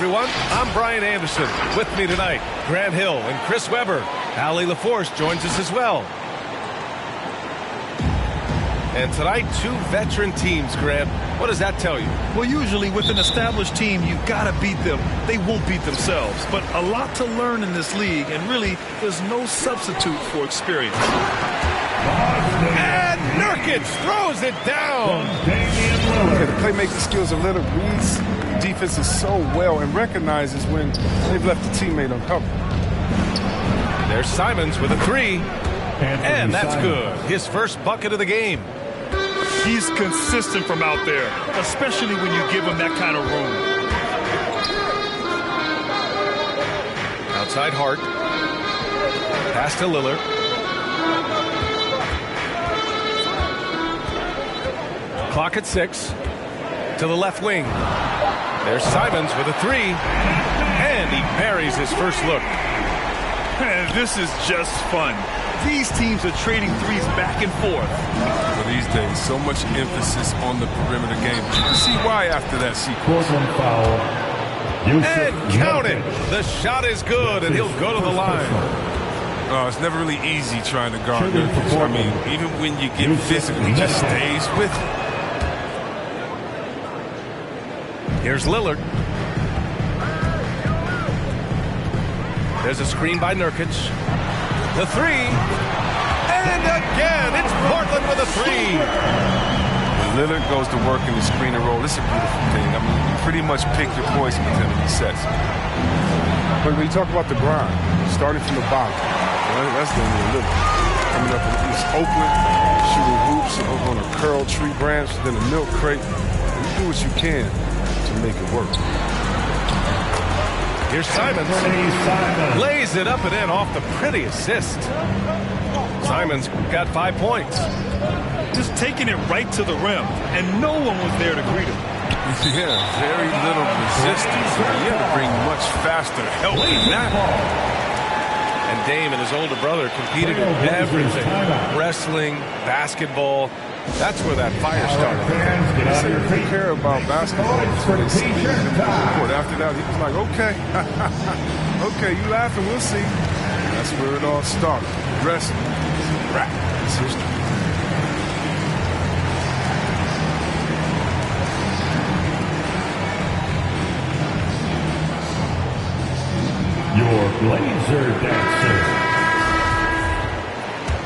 everyone. I'm Brian Anderson. With me tonight, Grant Hill and Chris Webber. Allie LaForce joins us as well. And tonight, two veteran teams, Grant. What does that tell you? Well, usually with an established team, you've got to beat them. They won't beat themselves. But a lot to learn in this league, and really, there's no substitute for experience. And Nurkic throws it down. Yeah, the playmaking skills of Lillard reads defenses so well and recognizes when they've left a teammate uncovered. There's Simons with a three. And that's good. His first bucket of the game. He's consistent from out there, especially when you give him that kind of room. Outside Hart. Pass to Lillard. Clock at 6. To the left wing. There's Simons with a three. And he buries his first look. This is just fun. These teams are trading threes back and forth. For these days, so much emphasis on the perimeter game. You can see why after that sequence. And count it. The shot is good, and he'll go to the line. It's never really easy trying to guard Nurkic. I mean, even when you get physical, he just stays with it. Here's Lillard. There's a screen by Nurkic. The three. And again, it's Portland with a three. When Lillard goes to work in the screen and roll, it's a beautiful thing. I mean, you pretty much pick your poison with him in these sets. But when you talk about the grind, starting from the bottom, that's the Lillard. Coming up in East Oakland, shooting hoops over on a curl tree branch, then a milk crate. You do what you can to make it work. Here's Simons. Lays it up and in off the pretty assist. Simons got 5 points. Just taking it right to the rim, and no one was there to greet him. Yeah, very little resistance. You have to bring much faster help than that. And Dame and his older brother competed in everything. Wrestling, basketball. That's where that fire started. They say you don't care about basketball until they see you in the court. After that, he was like, okay. Okay, you laughing, we'll see. And that's where it all started. Wrestling. Rap. It's history. Your Blazer dancer.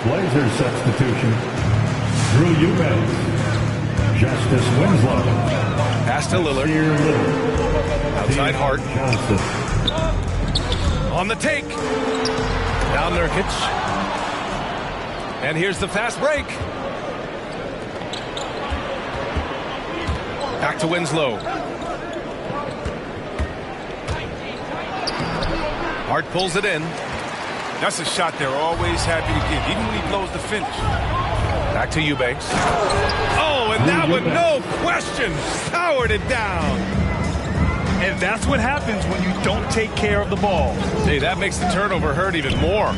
Blazer substitution. Drew Eubanks. Justice Winslow. Pass to Lillard. Outside Hart. On the take. Now Nurkic. And here's the fast break. Back to Winslow. Hart pulls it in. That's a shot they're always happy to get, even when he blows the finish. Back to Eubanks. Oh, and that one, no question, powered it down. And that's what happens when you don't take care of the ball. Hey, that makes the turnover hurt even more.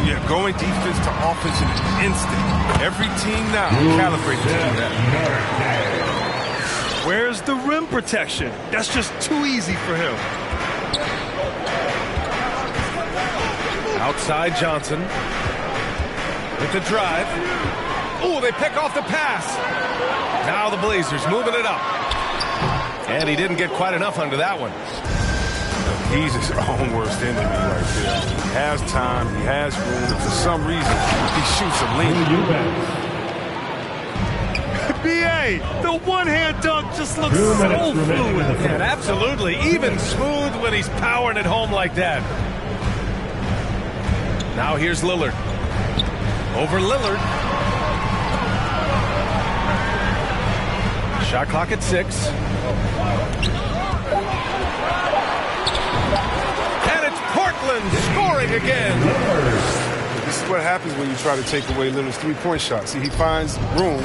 Yeah, going defense to offense in an instant. Every team now calibrated to do that. Where's the rim protection? That's just too easy for him. Outside Johnson with the drive. Oh, they pick off the pass. Now the Blazers moving it up. And he didn't get quite enough under that one. He's his own worst enemy right there. He has time, he has room, and for some reason, he shoots a lean. B.A., the one-hand dunk just looks so fluid. And absolutely, even smooth when he's powering it home like that. Now here's Lillard. Over Lillard. Shot clock at 6. And it's Portland scoring again. This is what happens when you try to take away Lillard's three-point shot. See, he finds room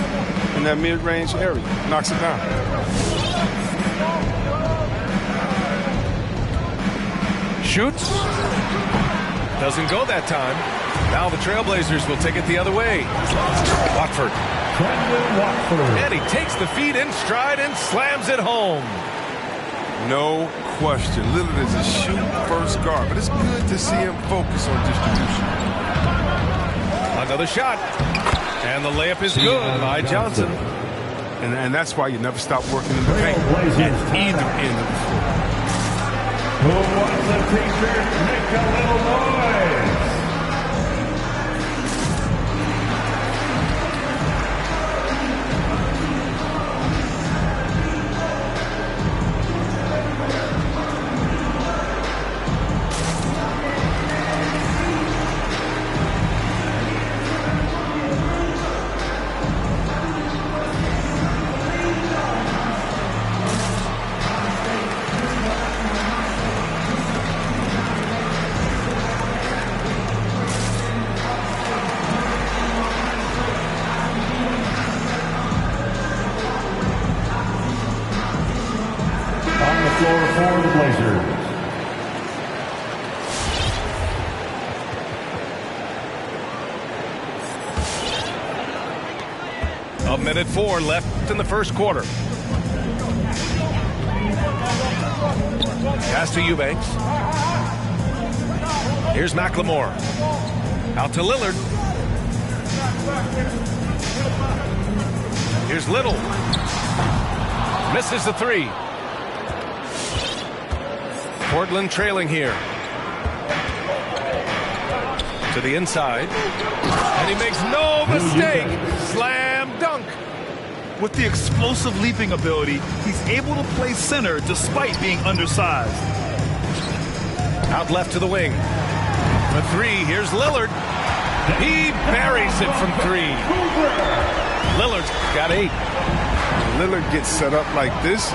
in that mid-range area. Knocks it down. Shoots. Doesn't go that time. Now the Trailblazers will take it the other way. Watford. And he takes the feed in stride and slams it home. No question. Lillard is a shoot-first guard, but it's good to see him focus on distribution. Another shot. And the layup is good by Johnson. And that's why you never stop working in the paint at either end of the floor. Who wants a t-shirt? Make a little noise. For the Blazers. A minute 4 left in the first quarter. Pass to Eubanks. Here's McLemore. Out to Lillard. Here's Little. Misses the three. Portland trailing here. To the inside. And he makes no mistake. Slam dunk. With the explosive leaping ability, he's able to play center despite being undersized. Out left to the wing. For three, here's Lillard. He buries it from three. Lillard's got 8. Lillard gets set up like this.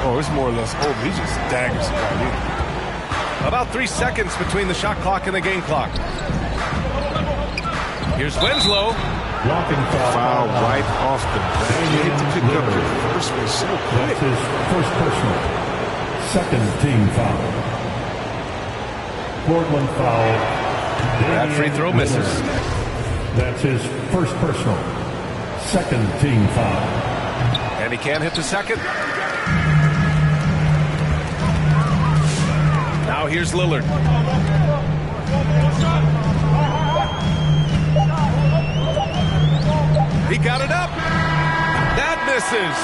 Oh, it's more or less over. He just daggers it right in. About 3 seconds between the shot clock and the game clock. Here's Winslow. Blocking Foul right off the bat. He hit to pick up the first one so quick. That's his first personal. Second team foul. Portland foul. That free throw misses. That's his first personal. Second team foul. And he can't hit the second. Now here's Lillard. He got it up. That misses.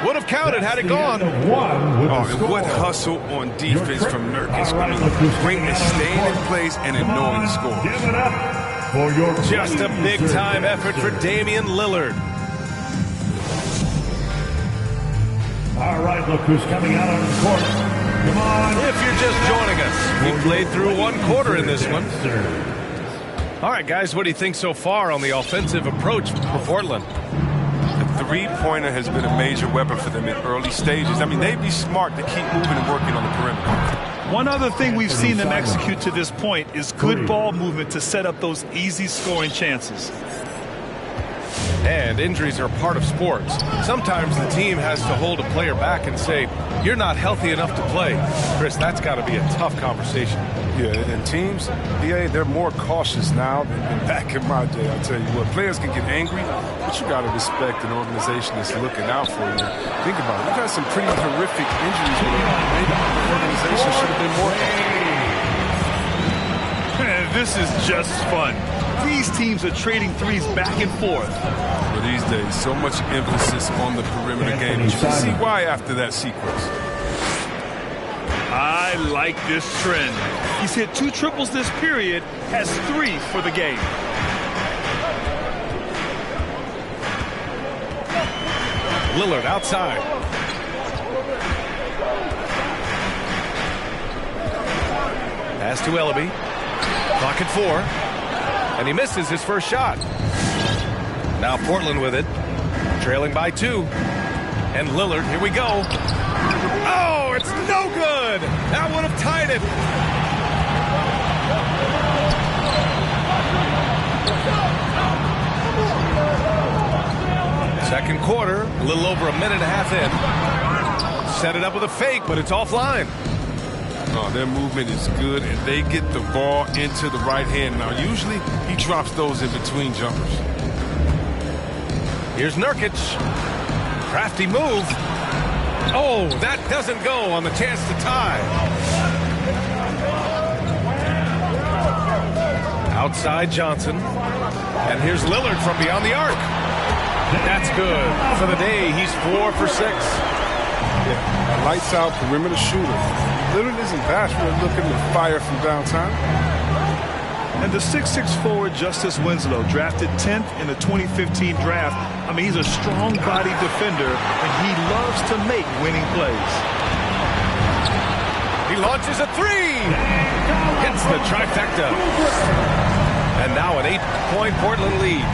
Would have counted had it gone. Oh, and what hustle on defense from Nurkic. Great at staying in place and in knowing the score. Give it up for your Just a big-time effort for Damian Lillard. All right, look who's coming out on the court. Come on. If you're just joining us, we played through one quarter in this one. All right, guys, what do you think so far on the offensive approach for Portland? The three-pointer has been a major weapon for them in early stages. I mean, they'd be smart to keep moving and working on the perimeter. One other thing we've seen them execute to this point is good ball movement to set up those easy scoring chances. And injuries are part of sports. Sometimes the team has to hold a player back and say, you're not healthy enough to play. Chris, that's got to be a tough conversation. Yeah, and teams, they're more cautious now than back in my day. I'll tell you what, players can get angry, but you got to respect an organization that's looking out for you. Think about it. We got some pretty horrific injuries where maybe the organization should have been more careful. This is just fun. These teams are trading threes back and forth. Well, these days, so much emphasis on the perimeter game. You can see why after that sequence. I like this trend. He's hit 2 triples this period, has 3 for the game. Lillard outside. Pass to Ellaby. Clock at 4. And he misses his first shot. Now Portland with it. Trailing by 2. And Lillard, here we go. Oh, it's no good. That would have tied it. Second quarter, a little over a minute and a half in. Set it up with a fake, but it's offline. Oh, their movement is good, and they get the ball into the right hand. Now, usually, he drops those in between jumpers. Here's Nurkic. Crafty move. Oh, that doesn't go on the chance to tie. Outside Johnson. And here's Lillard from beyond the arc. That's good. For the day, he's 4 for 6. Yeah, a lights out perimeter shooter. Lillard isn't bashful looking to fire from downtown. And the 6'6" forward Justice Winslow, drafted 10th in the 2015 draft. I mean, he's a strong-bodied defender, and he loves to make winning plays. He launches a 3. Hits the trifecta. And now an 8-point Portland lead.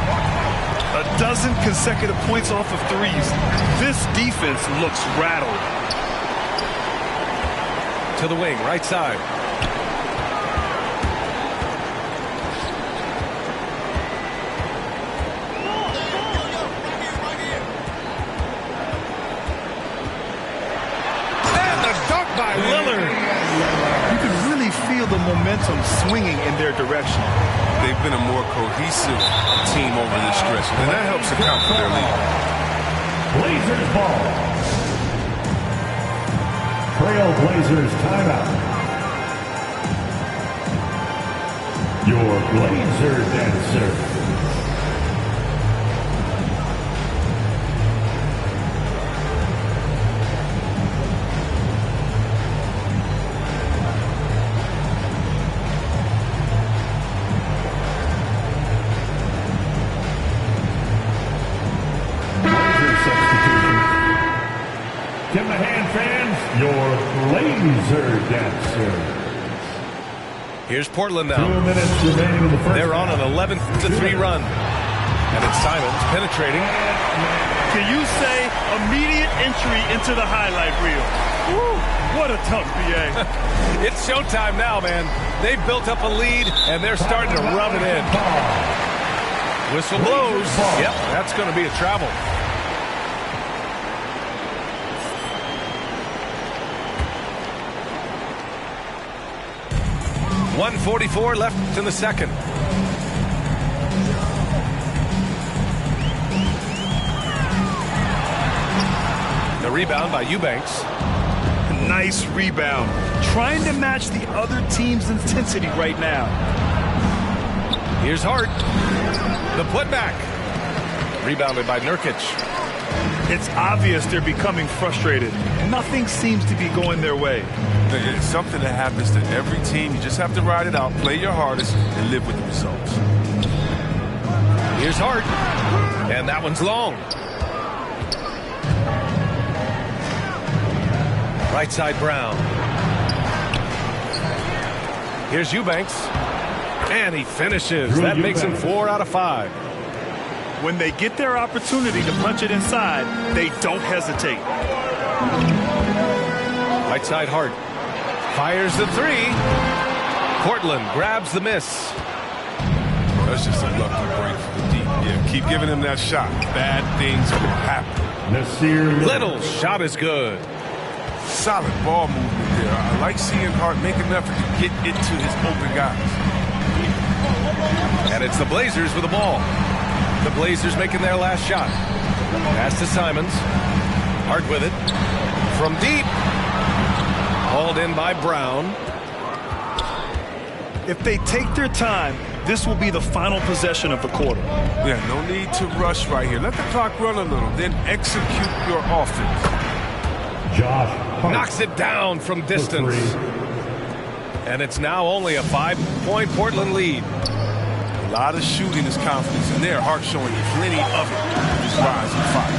A dozen consecutive points off of threes. This defense looks rattled. To the wing, right side. And the dunk by Lillard. You can really feel the momentum swinging in their direction. They've been a more cohesive team over this stretch, and that helps account for their lead. Blazers ball. Trail Blazers timeout. Your Blazer dancer. Give them a hand, fans. Your Blazer dancer. Here's Portland now. 2 minutes remaining in the first. They're on an 11-3 run. And it's Simons penetrating. Can you say immediate entry into the highlight reel? Woo, what a tough BA. It's showtime now, man. They've built up a lead, and they're starting to rub it in. Whistle blows. Yep, that's going to be a travel. .144 left in the second. The rebound by Eubanks. Nice rebound. Trying to match the other team's intensity right now. Here's Hart. The putback. Rebounded by Nurkic. It's obvious they're becoming frustrated. Nothing seems to be going their way. It's something that happens to every team. You just have to ride it out, play your hardest, and live with the results. Here's Hart. And that one's long. Right side Brown. Here's Eubanks. And he finishes. That makes him 4 out of 5. When they get their opportunity to punch it inside, they don't hesitate. Right side Hart. Fires the 3. Portland grabs the miss. That's just a lucky break for the deep. Yeah, keep giving him that shot. Bad things will happen. Little shot is good. Solid ball movement there. I like seeing Hart make an effort to get it to his open guys. And it's the Blazers with the ball. The Blazers making their last shot. Pass to Simons. Hart with it. From deep. Hauled in by Brown. If they take their time, this will be the final possession of the quarter. Yeah, no need to rush right here. Let the clock run a little, then execute your offense. Josh Hart knocks it down from distance. And it's now only a 5-point Portland lead. A lot of shooting is confidence in there. Hart showing you plenty of it. Just rise and fight.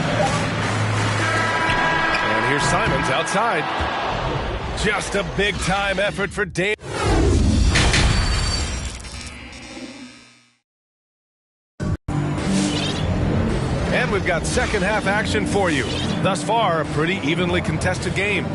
And here's Simons outside. Just a big-time effort for Dave. And we've got second half action for you. Thus far, a pretty evenly contested game.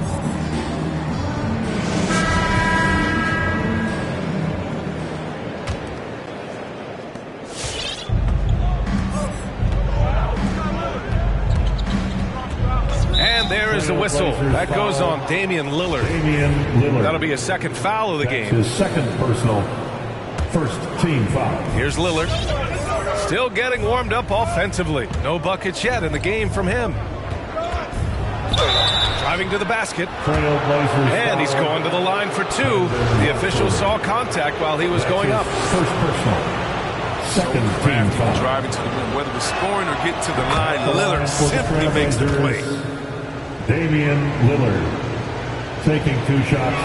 And there is the whistle. That goes on Damian Lillard. That'll be a second foul of the game. His second personal, first team foul. Here's Lillard. Still getting warmed up offensively. No buckets yet in the game from him. Driving to the basket. Trailblazers And he's going to the line for two. The official saw contact while he was going up. First personal. Second team foul. Driving to the rim, whether it's scoring or getting to the line, Lillard simply makes the play. Damian Lillard taking 2 shots.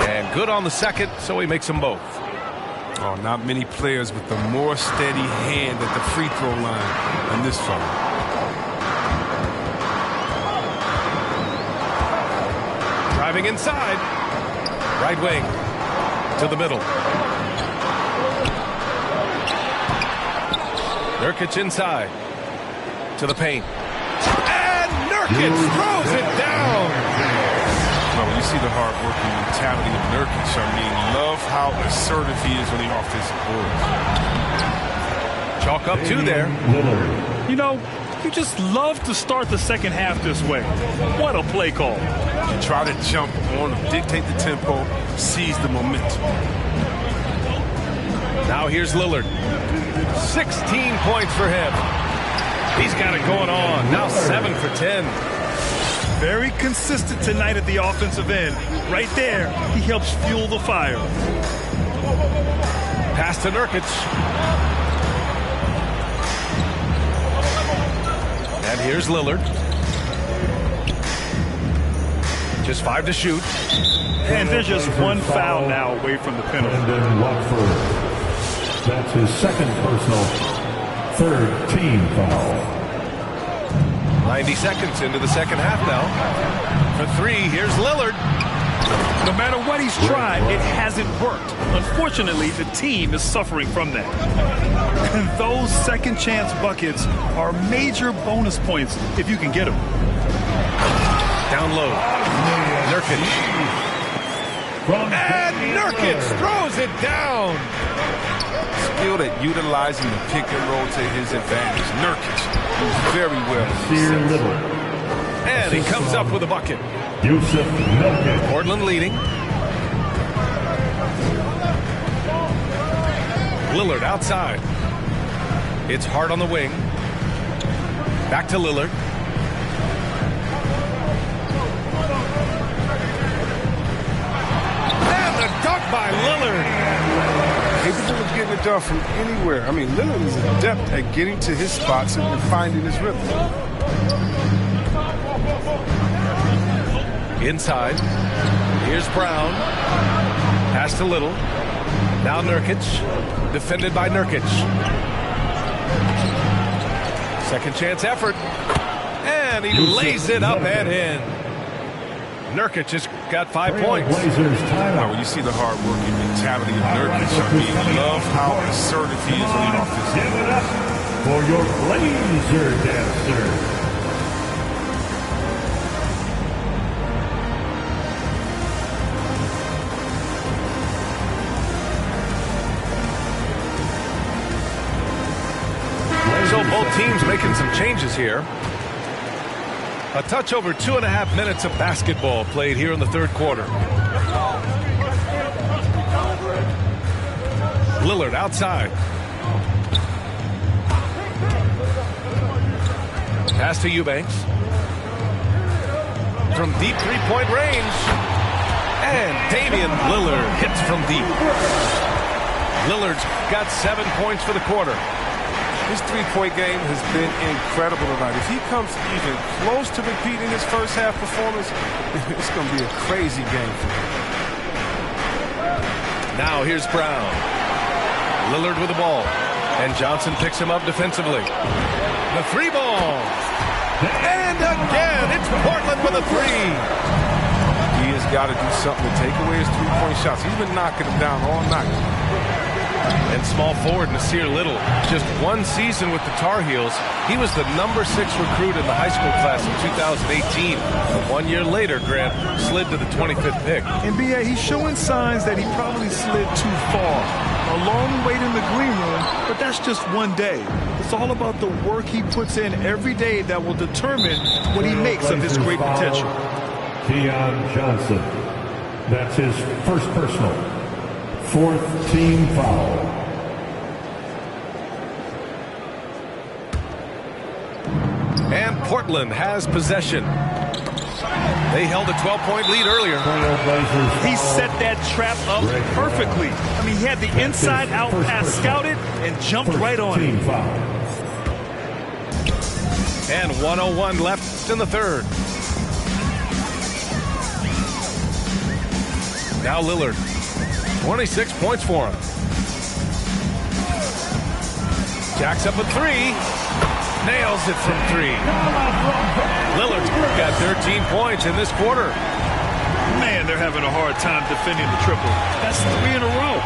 And good on the second, so he makes them both. Oh, not many players with a more steady hand at the free throw line than this fella. Driving inside. Right wing to the middle. Nurkic inside to the paint. And Nurkic throws it down. Well, when you see the hard-working mentality of Nurkic, I mean, love how assertive he is on the offensive boards. Chalk up 2 there. You know, you just love to start the second half this way. What a play call. You try to jump on him, dictate the tempo, seize the momentum. Now here's Lillard. 16 points for him. He's got it going on. Now 7 for 10. Very consistent tonight at the offensive end. Right there, he helps fuel the fire. Pass to Nurkic. And here's Lillard. Just 5 to shoot. And there's just 1 foul now away from the penalty. And then Watford. That's his second personal. Third team foul. 90 seconds into the second half now. For 3, here's Lillard. No matter what he's tried, it hasn't worked. Unfortunately, the team is suffering from that. And those second chance buckets are major bonus points if you can get them. Down low. Nurkic. And Nurkic throws it down. Skilled at utilizing the pick and roll to his advantage. Nurkic moves very well. And he comes up with a bucket. Yusuf Nurkic. Portland leading. Lillard outside. It's hard on the wing. Back to Lillard. And the dunk by Lillard. Capable of getting it done from anywhere. I mean, Lillard is adept at getting to his spots and finding his rhythm. Inside. Here's Brown. Pass to Little. Now Nurkic. Defended by Nurkic. Second chance effort. And he lays it up and in. Nurkic has got 5 points. Well, when you see the hard-working mentality of Nurkic, I mean, love how assertive he is on the offense. Give it up for your Blazer dancer. So both teams making some changes here. A touch over 2.5 minutes of basketball played here in the third quarter. Lillard outside. Pass to Eubanks. From deep three-point range. And Damian Lillard hits from deep. Lillard's got 7 points for the quarter. His three-point game has been incredible tonight. If he comes even close to repeating his first half performance, it's going to be a crazy game for him. Now here's Brown. Lillard with the ball. And Johnson picks him up defensively. The 3 ball. And again, it's Portland with a 3. He has got to do something to take away his three-point shots. He's been knocking them down all night. And small forward Nasir Little, just 1 season with the Tar Heels. He was the #6 recruit in the high school class in 2018. 1 year later, Grant slid to the 25th pick. NBA, he's showing signs that he probably slid too far. A long wait in the green room, but that's just one day. It's all about the work he puts in every day that will determine what he makes of his great potential. Keon Johnson. That's his first personal. 4th team foul. And Portland has possession. They held a 12-point lead earlier. He set that trap up perfectly. I mean, he had the inside-out pass scouted and jumped right on it. And 1:01 left in the third. Now Lillard, 26 points for him. Jacks up a three. Nails it from three. Lillard's got 13 points in this quarter. Man, they're having a hard time defending the triple. That's 3 in a row.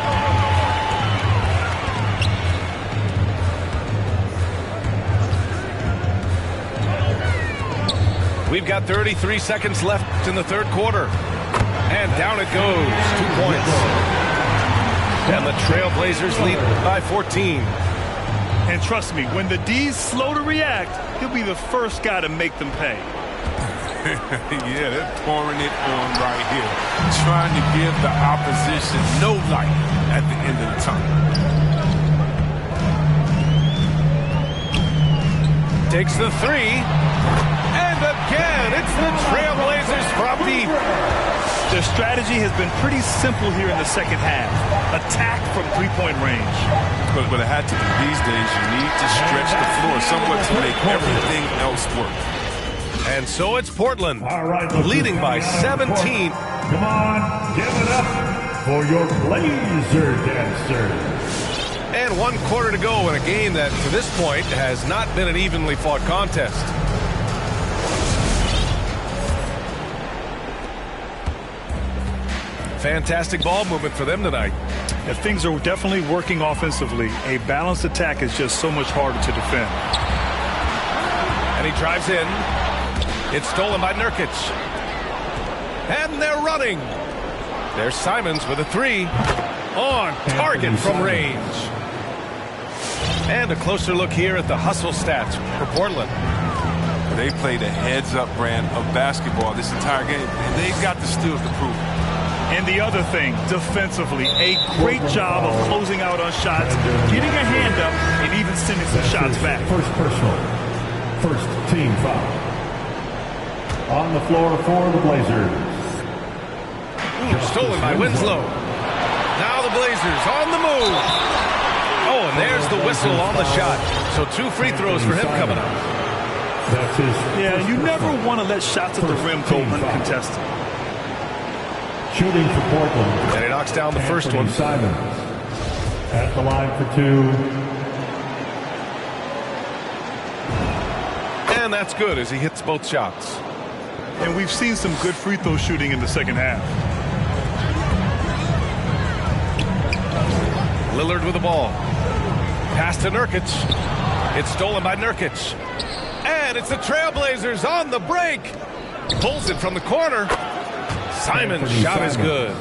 We've got 33 seconds left in the third quarter. And down it goes. 2 points. And the Trailblazers lead by 14. And trust me, when the D's slow to react, he'll be the first guy to make them pay. Yeah, they're pouring it on right here. Trying to give the opposition no light at the end of the tunnel. Takes the three. And again, it's the Trailblazers from deep. Their strategy has been pretty simple here in the second half. Attack from three-point range. But it had to be these days. You need to stretch the floor somewhat to make everything else work. And so it's Portland, leading by 17. Come on, give it up for your Blazer dancers. And 1 quarter to go in a game that, to this point, has not been an evenly fought contest. Fantastic ball movement for them tonight. Yeah, things are definitely working offensively. A balanced attack is just so much harder to defend. And he drives in. It's stolen by Nurkic. And they're running. There's Simons with a three. On target from range. And a closer look here at the hustle stats for Portland. They played a heads-up brand of basketball this entire game, and they've got the steals to prove it. And the other thing, defensively, a great job of closing out on shots, getting a hand up, and even sending some shots back. First personal. First team foul. On the floor for the Blazers. Stolen by Winslow. Now the Blazers on the move. Oh, and there's the whistle on the shot. So 2 free throws for him coming up. That's his. Yeah, you never want to let shots at the rim go uncontested. Shooting for Portland. And he knocks down the first one. Simons at the line for 2. And that's good as he hits both shots. And we've seen some good free throw shooting in the second half. Lillard with the ball. Pass to Nurkic. It's stolen by Nurkic. And it's the Trailblazers on the break. Pulls it from the corner. Simon's shot is good.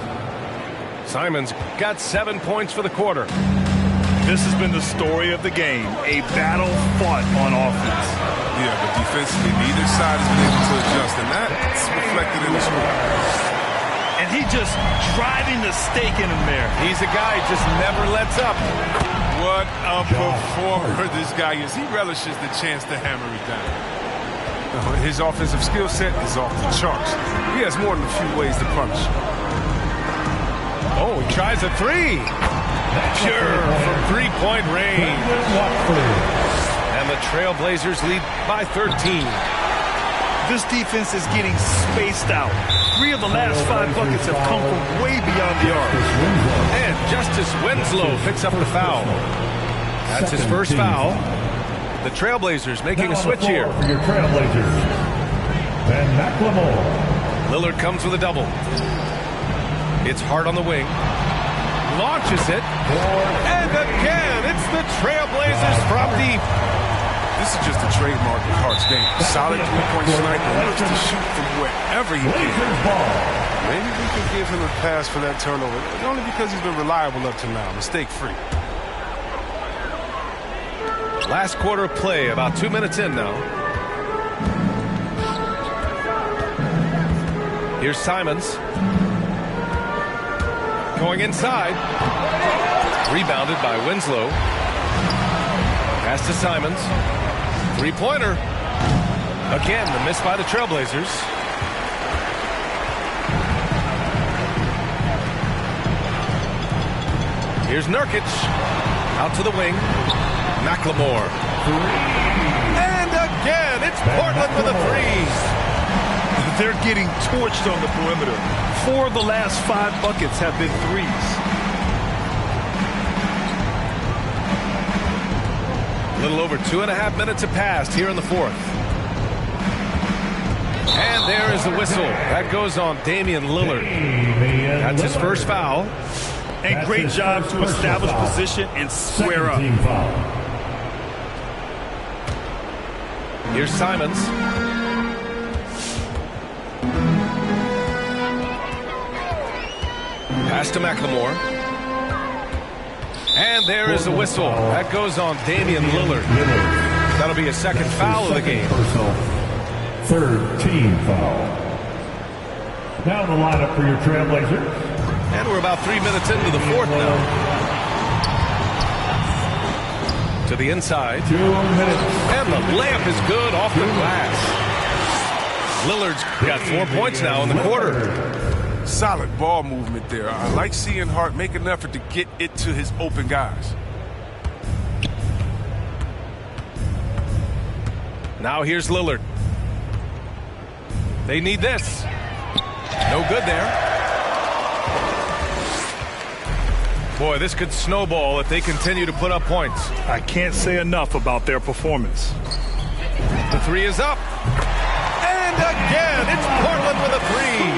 Simon's got 7 points for the quarter. This has been the story of the game. A battle fought on offense. Yeah, but defensively, neither side has been able to adjust, and that's reflected in the score. And he just driving the stake in him there. He's a guy who just never lets up. What a performer this guy is. He relishes the chance to hammer it down. His offensive skill set is off the charts. He has more than a few ways to punish. Oh, he tries a three. Pure from three-point range. And the Trailblazers lead by 13. This defense is getting spaced out. 3 of the last 5 buckets have come from way beyond the arc. And Justice Winslow picks up the foul. That's his first foul. The Trailblazers making a switch here. For your Trailblazers. And McLemore. Lillard comes with a double. It's hard on the wing. Launches it. And again, it's the Trailblazers from deep. This is just a trademark of Hart's game. Solid three-point sniper. Looks to shoot from wherever he can. Maybe we can give him a pass for that turnover. Only because he's been reliable up to now. Mistake-free. Last quarter of play, about 2 minutes in now. Here's Simons. Going inside. Rebounded by Winslow. Pass to Simons. Three-pointer. Again, the miss by the Trailblazers. Here's Nurkic. Out to the wing. McLemore. And again, it's Portland with a three. They're getting torched on the perimeter. 4 of the last 5 buckets have been threes. A little over 2.5 minutes have passed here in the fourth. And there is the whistle. That goes on Damian Lillard. That's his first foul. And great job to establish position and square up. Here's Simons. Pass to McLemore. And there is the whistle. That goes on Damian Lillard. That'll be a second foul of the game. Third team foul. Now the lineup for your Trailblazers. And we're about 3 minutes into the fourth now. To the inside. 2 minutes. And the layup is good off the glass. Lillard's got 4 points now in the quarter. Solid ball movement there. I like seeing Hart make an effort to get it to his open guys. Now here's Lillard. They need this. No good there. Boy, this could snowball if they continue to put up points. I can't say enough about their performance. The three is up. And again, it's Portland with a three.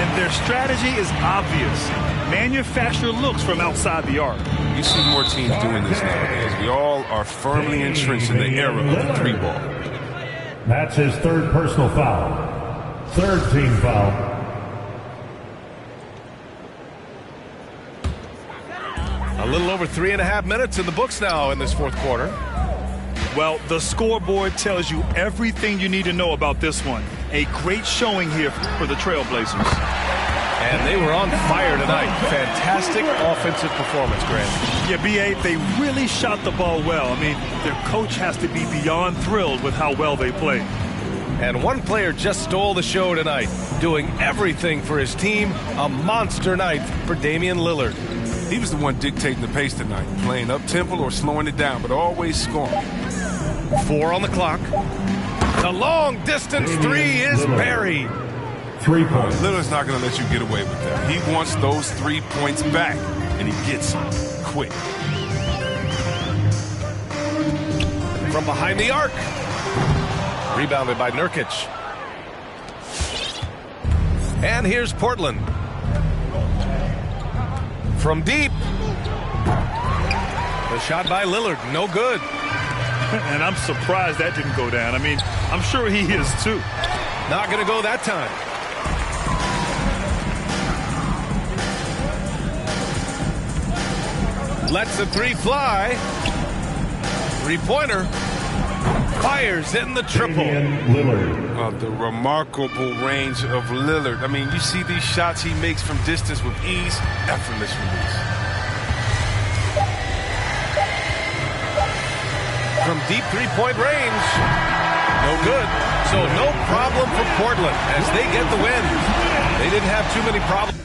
And their strategy is obvious. Manufacture looks from outside the arc. You see more teams doing this nowadays. We all are firmly entrenched in the era of the three ball. That's his third personal foul. Third team foul. A little over 3.5 minutes in the books now in this fourth quarter. Well, the scoreboard tells you everything you need to know about this one. A great showing here for the Trailblazers. And they were on fire tonight. Fantastic offensive performance, Grant. Yeah, B.A., they really shot the ball well. I mean, their coach has to be beyond thrilled with how well they played. And one player just stole the show tonight, doing everything for his team. A monster night for Damian Lillard. He was the one dictating the pace tonight, playing up-tempo or slowing it down, but always scoring. 4 on the clock. The long-distance three is buried. 3 points. Lillard's not going to let you get away with that. He wants those 3 points back, and he gets them quick. From behind the arc. Rebounded by Nurkic. And here's Portland. From deep. The shot by Lillard, no good. And I'm surprised that didn't go down. I mean, I'm sure he is too. Not going to go that time. Lets the three fly. Three-pointer. Fires in the triple. The remarkable range of Lillard. I mean, you see these shots he makes from distance with ease, effortless release. From deep three-point range. No good. So no problem for Portland as they get the win. They didn't have too many problems.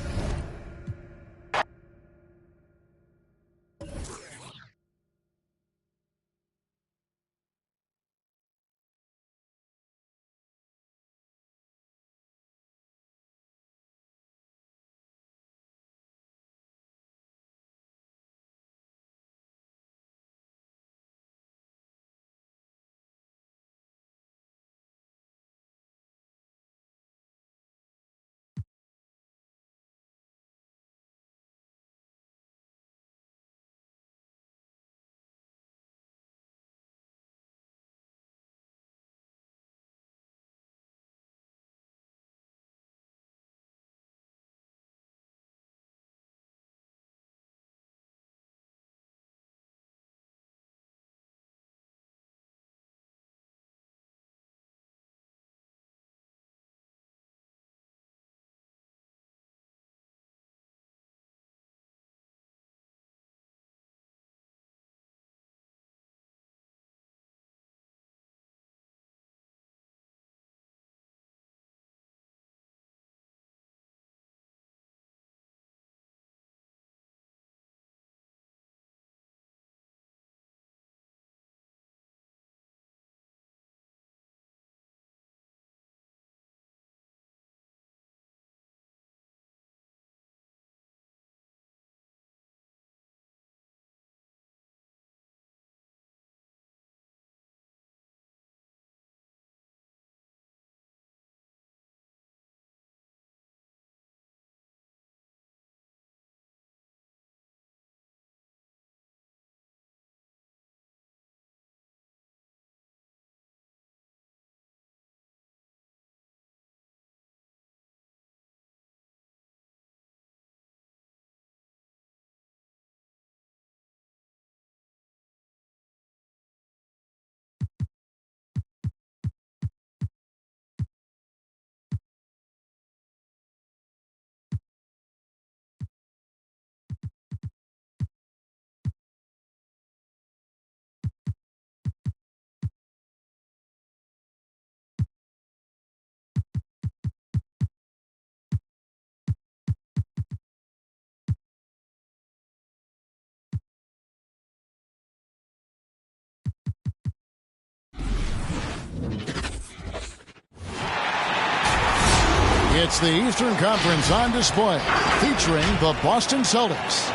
It's the Eastern Conference on display, featuring the Boston Celtics.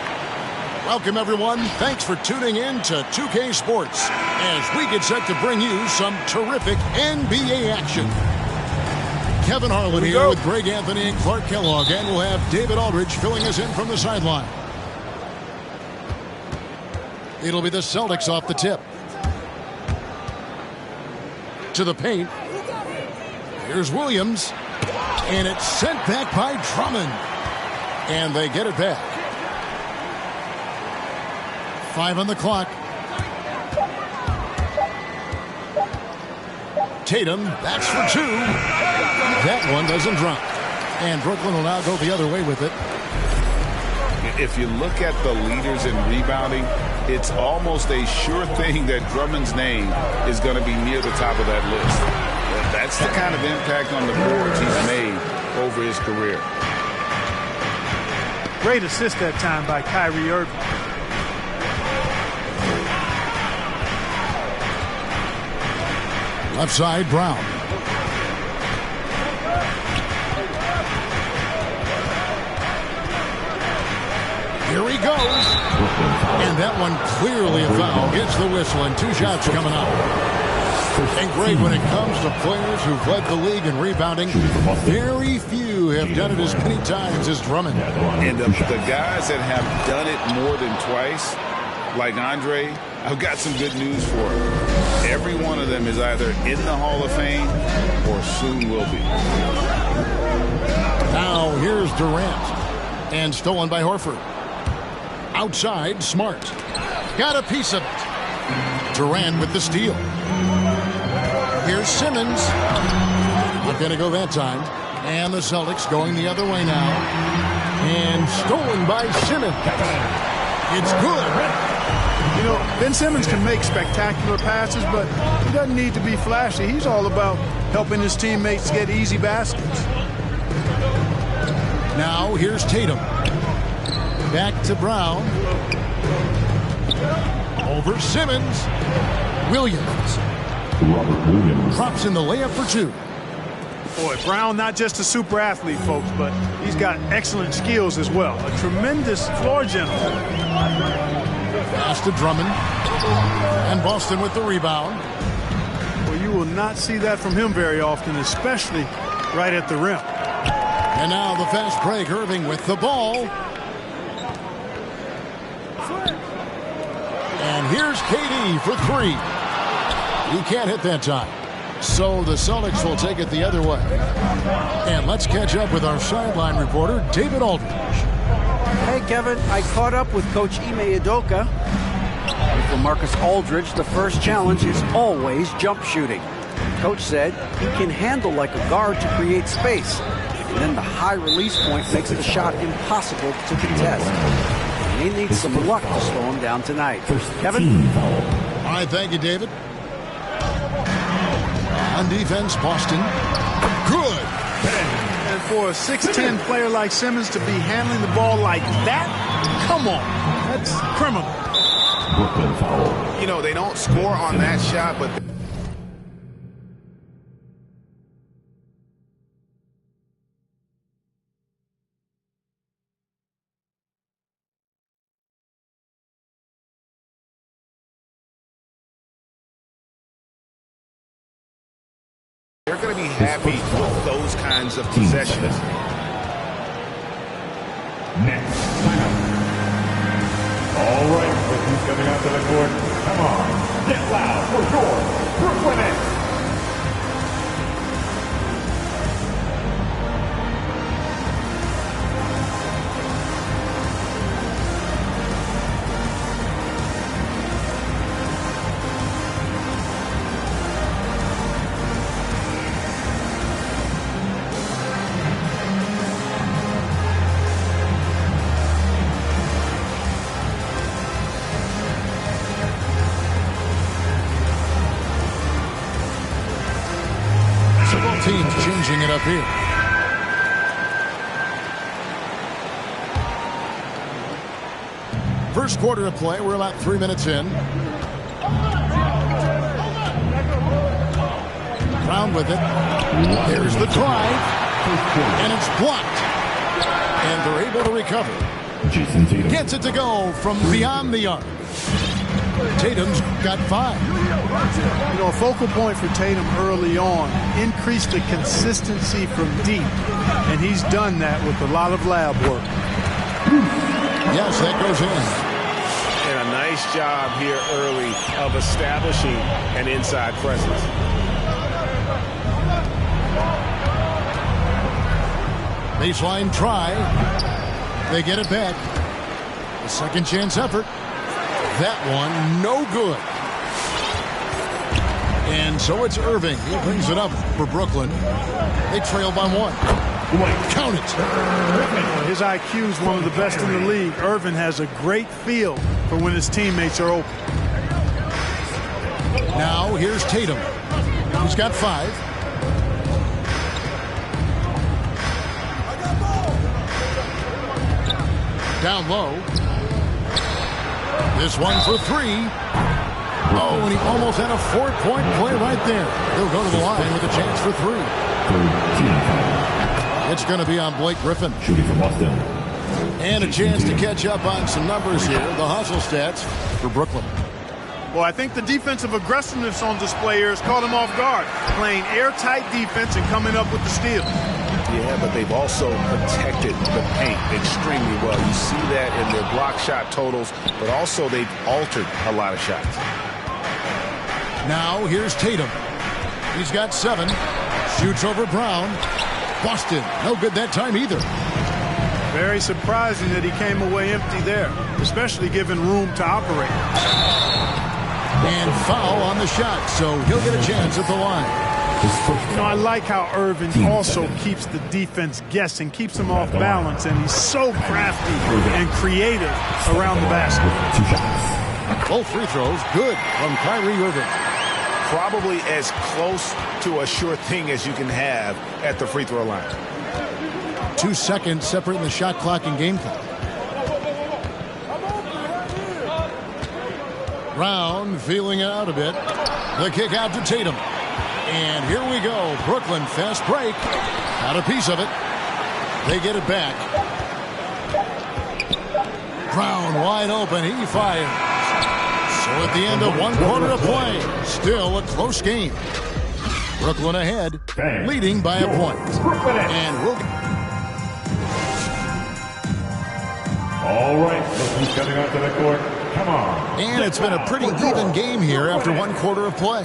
Welcome, everyone. Thanks for tuning in to 2K Sports as we get set to bring you some terrific NBA action. Kevin Harlan here with Greg Anthony and Clark Kellogg, and we'll have David Aldridge filling us in from the sideline. It'll be the Celtics off the tip. To the paint. Here's Williams. And it's sent back by Drummond. And they get it back. 5 on the clock. Tatum, that's for 2. That one doesn't drop. And Brooklyn will now go the other way with it. If you look at the leaders in rebounding, it's almost a sure thing that Drummond's name is going to be near the top of that list. That's the kind of impact on the boards he's made over his career. Great assist that time by Kyrie Irving. Left side, Brown. Here he goes. And that one clearly a foul. Gets the whistle, and 2 shots coming up. And great when it comes to players who've led the league in rebounding. Very few have done it as many times as Drummond. And the guys that have done it more than twice, like Andre, I've got some good news for him. Every one of them is either in the Hall of Fame or soon will be. Now here's Durant. And stolen by Horford. Outside, Smart. Got a piece of it. Durant with the steal. Here's Simmons. Not going to go that time. And the Celtics going the other way now. And stolen by Simmons. It's good. You know, Ben Simmons can make spectacular passes, but he doesn't need to be flashy. He's all about helping his teammates get easy baskets. Now here's Tatum. Back to Brown. Over Simmons. Williams. Drops in the layup for 2. Boy, Brown not just a super athlete, folks, but he's got excellent skills as well. A tremendous floor general. Pass to Drummond. And Boston with the rebound. Well, you will not see that from him very often, especially right at the rim. And now the fast break. Irving with the ball. And here's KD for 3. He can't hit that time. So the Celtics will take it the other way. And let's catch up with our sideline reporter, David Aldridge. Hey, Kevin, I caught up with Coach Ime Udoka. For Marcus Aldridge, the first challenge is always jump shooting. Coach said he can handle like a guard to create space. And then the high release point makes the shot impossible to contest. He needs some luck to slow him down tonight. Kevin? All right, thank you, David. On defense, Boston. Good. And for a 6'10 player like Simmons to be handling the ball like that, come on. That's criminal. You know, they don't score on that shot, but they're going to be happy with those kinds of possessions. Next. All right, who's coming out to the court? Come on, get loud for your Brooklyn Nets. Teams changing it up here. First quarter of play. We're about 3 minutes in. Brown with it. There's the drive. And it's blocked. And they're able to recover. Gets it to go from beyond the arc. Tatum's got 5. You know, a focal point for Tatum early on, increase the consistency from deep. And he's done that with a lot of lab work. Yes, that goes in. And a nice job here early of establishing an inside presence. Baseline try. They get it back. A second chance effort. That one, no good. And so it's Irving. He brings it up for Brooklyn. They trail by 1. Count it. His IQ is one of the best in the league. Irvin has a great feel for when his teammates are open. Now here's Tatum. He's got 5. Down low. This one for 3. Oh, and he almost had a 4-point play right there. He'll go to the line with a chance for 3. It's going to be on Blake Griffin. Shooting from Boston. And a chance to catch up on some numbers here. The hustle stats for Brooklyn. Well, I think the defensive aggressiveness on display here has caught him off guard. Playing airtight defense and coming up with the steal. Yeah, but they've also protected the paint extremely well. You see that in their block shot totals, but also they've altered a lot of shots. Now here's Tatum. He's got 7. Shoots over Brown. Boston, no good that time either. Very surprising that he came away empty there, especially given room to operate. And foul on the shot, so he'll get a chance at the line. You know, I like how Irvin also keeps the defense guessing, keeps them off balance, and he's so crafty and creative around the basket. Both free throws good from Kyrie Irving. Probably as close to a sure thing as you can have at the free throw line. 2 seconds separating the shot clock and game clock. Brown feeling it out a bit. The kick out to Tatum. And here we go. Brooklyn fast break. Got a piece of it. They get it back. Brown wide open. He fires. So at the end of 1 quarter of play, still a close game. Brooklyn ahead, leading by a point. And we'll... All right, look who's coming onto the court. Come on. And it's been a pretty even game here after 1 quarter of play.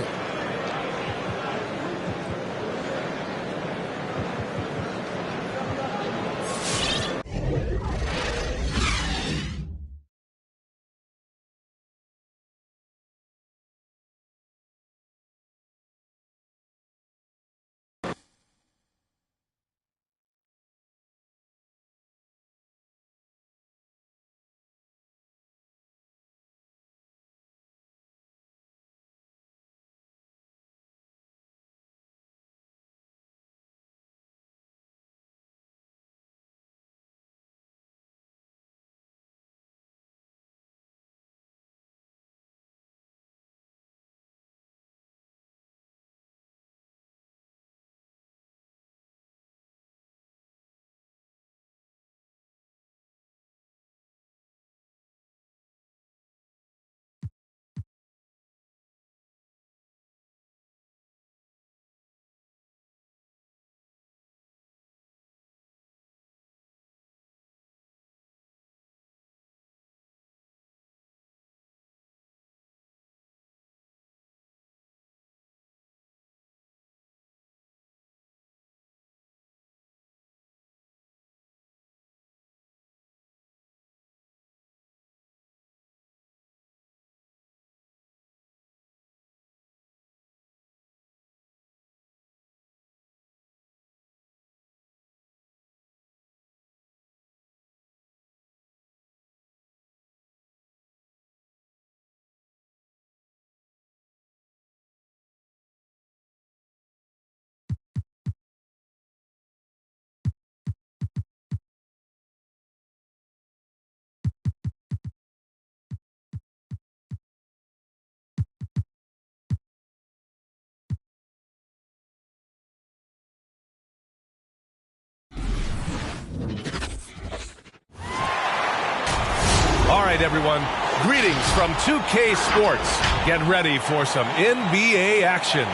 All right, everyone. Greetings from 2K Sports. Get ready for some NBA action.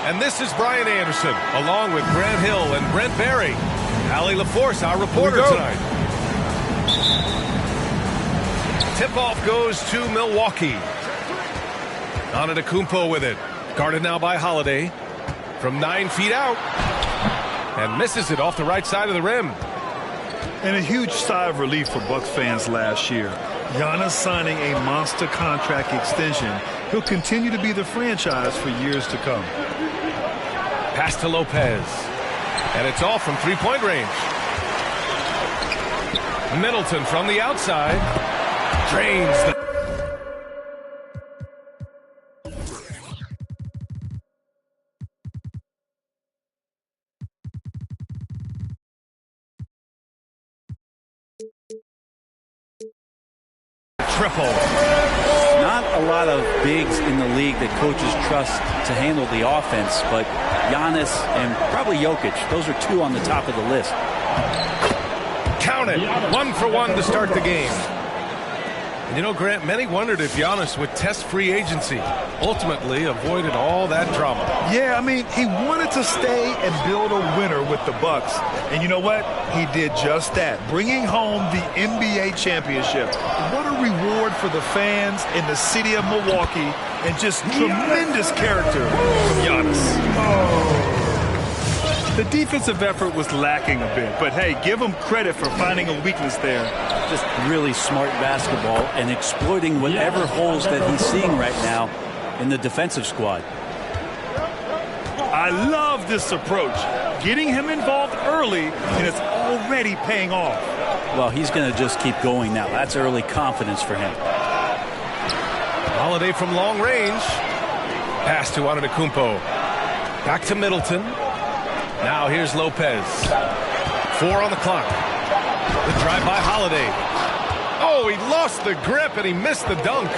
And this is Brian Anderson, along with Grant Hill and Brent Barry. Allie LaForce, our reporter tonight. Tip-off goes to Milwaukee. Antetokounmpo with it. Guarded now by Holiday. From 9 feet out. And misses it off the right side of the rim. And a huge sigh of relief for Bucks fans last year. Giannis signing a monster contract extension. He'll continue to be the franchise for years to come. Pass to Lopez. And it's off from three-point range. Middleton from the outside. Drains the... triple. Not a lot of bigs in the league that coaches trust to handle the offense, but Giannis and probably Jokic, those are two on the top of the list. Count it. 1 for 1 to start the game. And you know, Grant, many wondered if Giannis would test free agency. Ultimately avoided all that drama. Yeah, I mean, he wanted to stay and build a winner with the Bucks. And you know what? He did just that, bringing home the NBA championship. What a reward for the fans in the city of Milwaukee, and just tremendous character from Giannis. The defensive effort was lacking a bit, but hey, give him credit for finding a weakness there. Just really smart basketball and exploiting whatever holes that he's seeing right now in the defensive squad. I love this approach. Getting him involved early, and it's already paying off. Well, he's going to just keep going now. That's early confidence for him. Holiday from long range. Pass to Antetokounmpo. Back to Middleton. Now here's Lopez. 4 on the clock. The drive by Holiday. Oh, he lost the grip and he missed the dunk.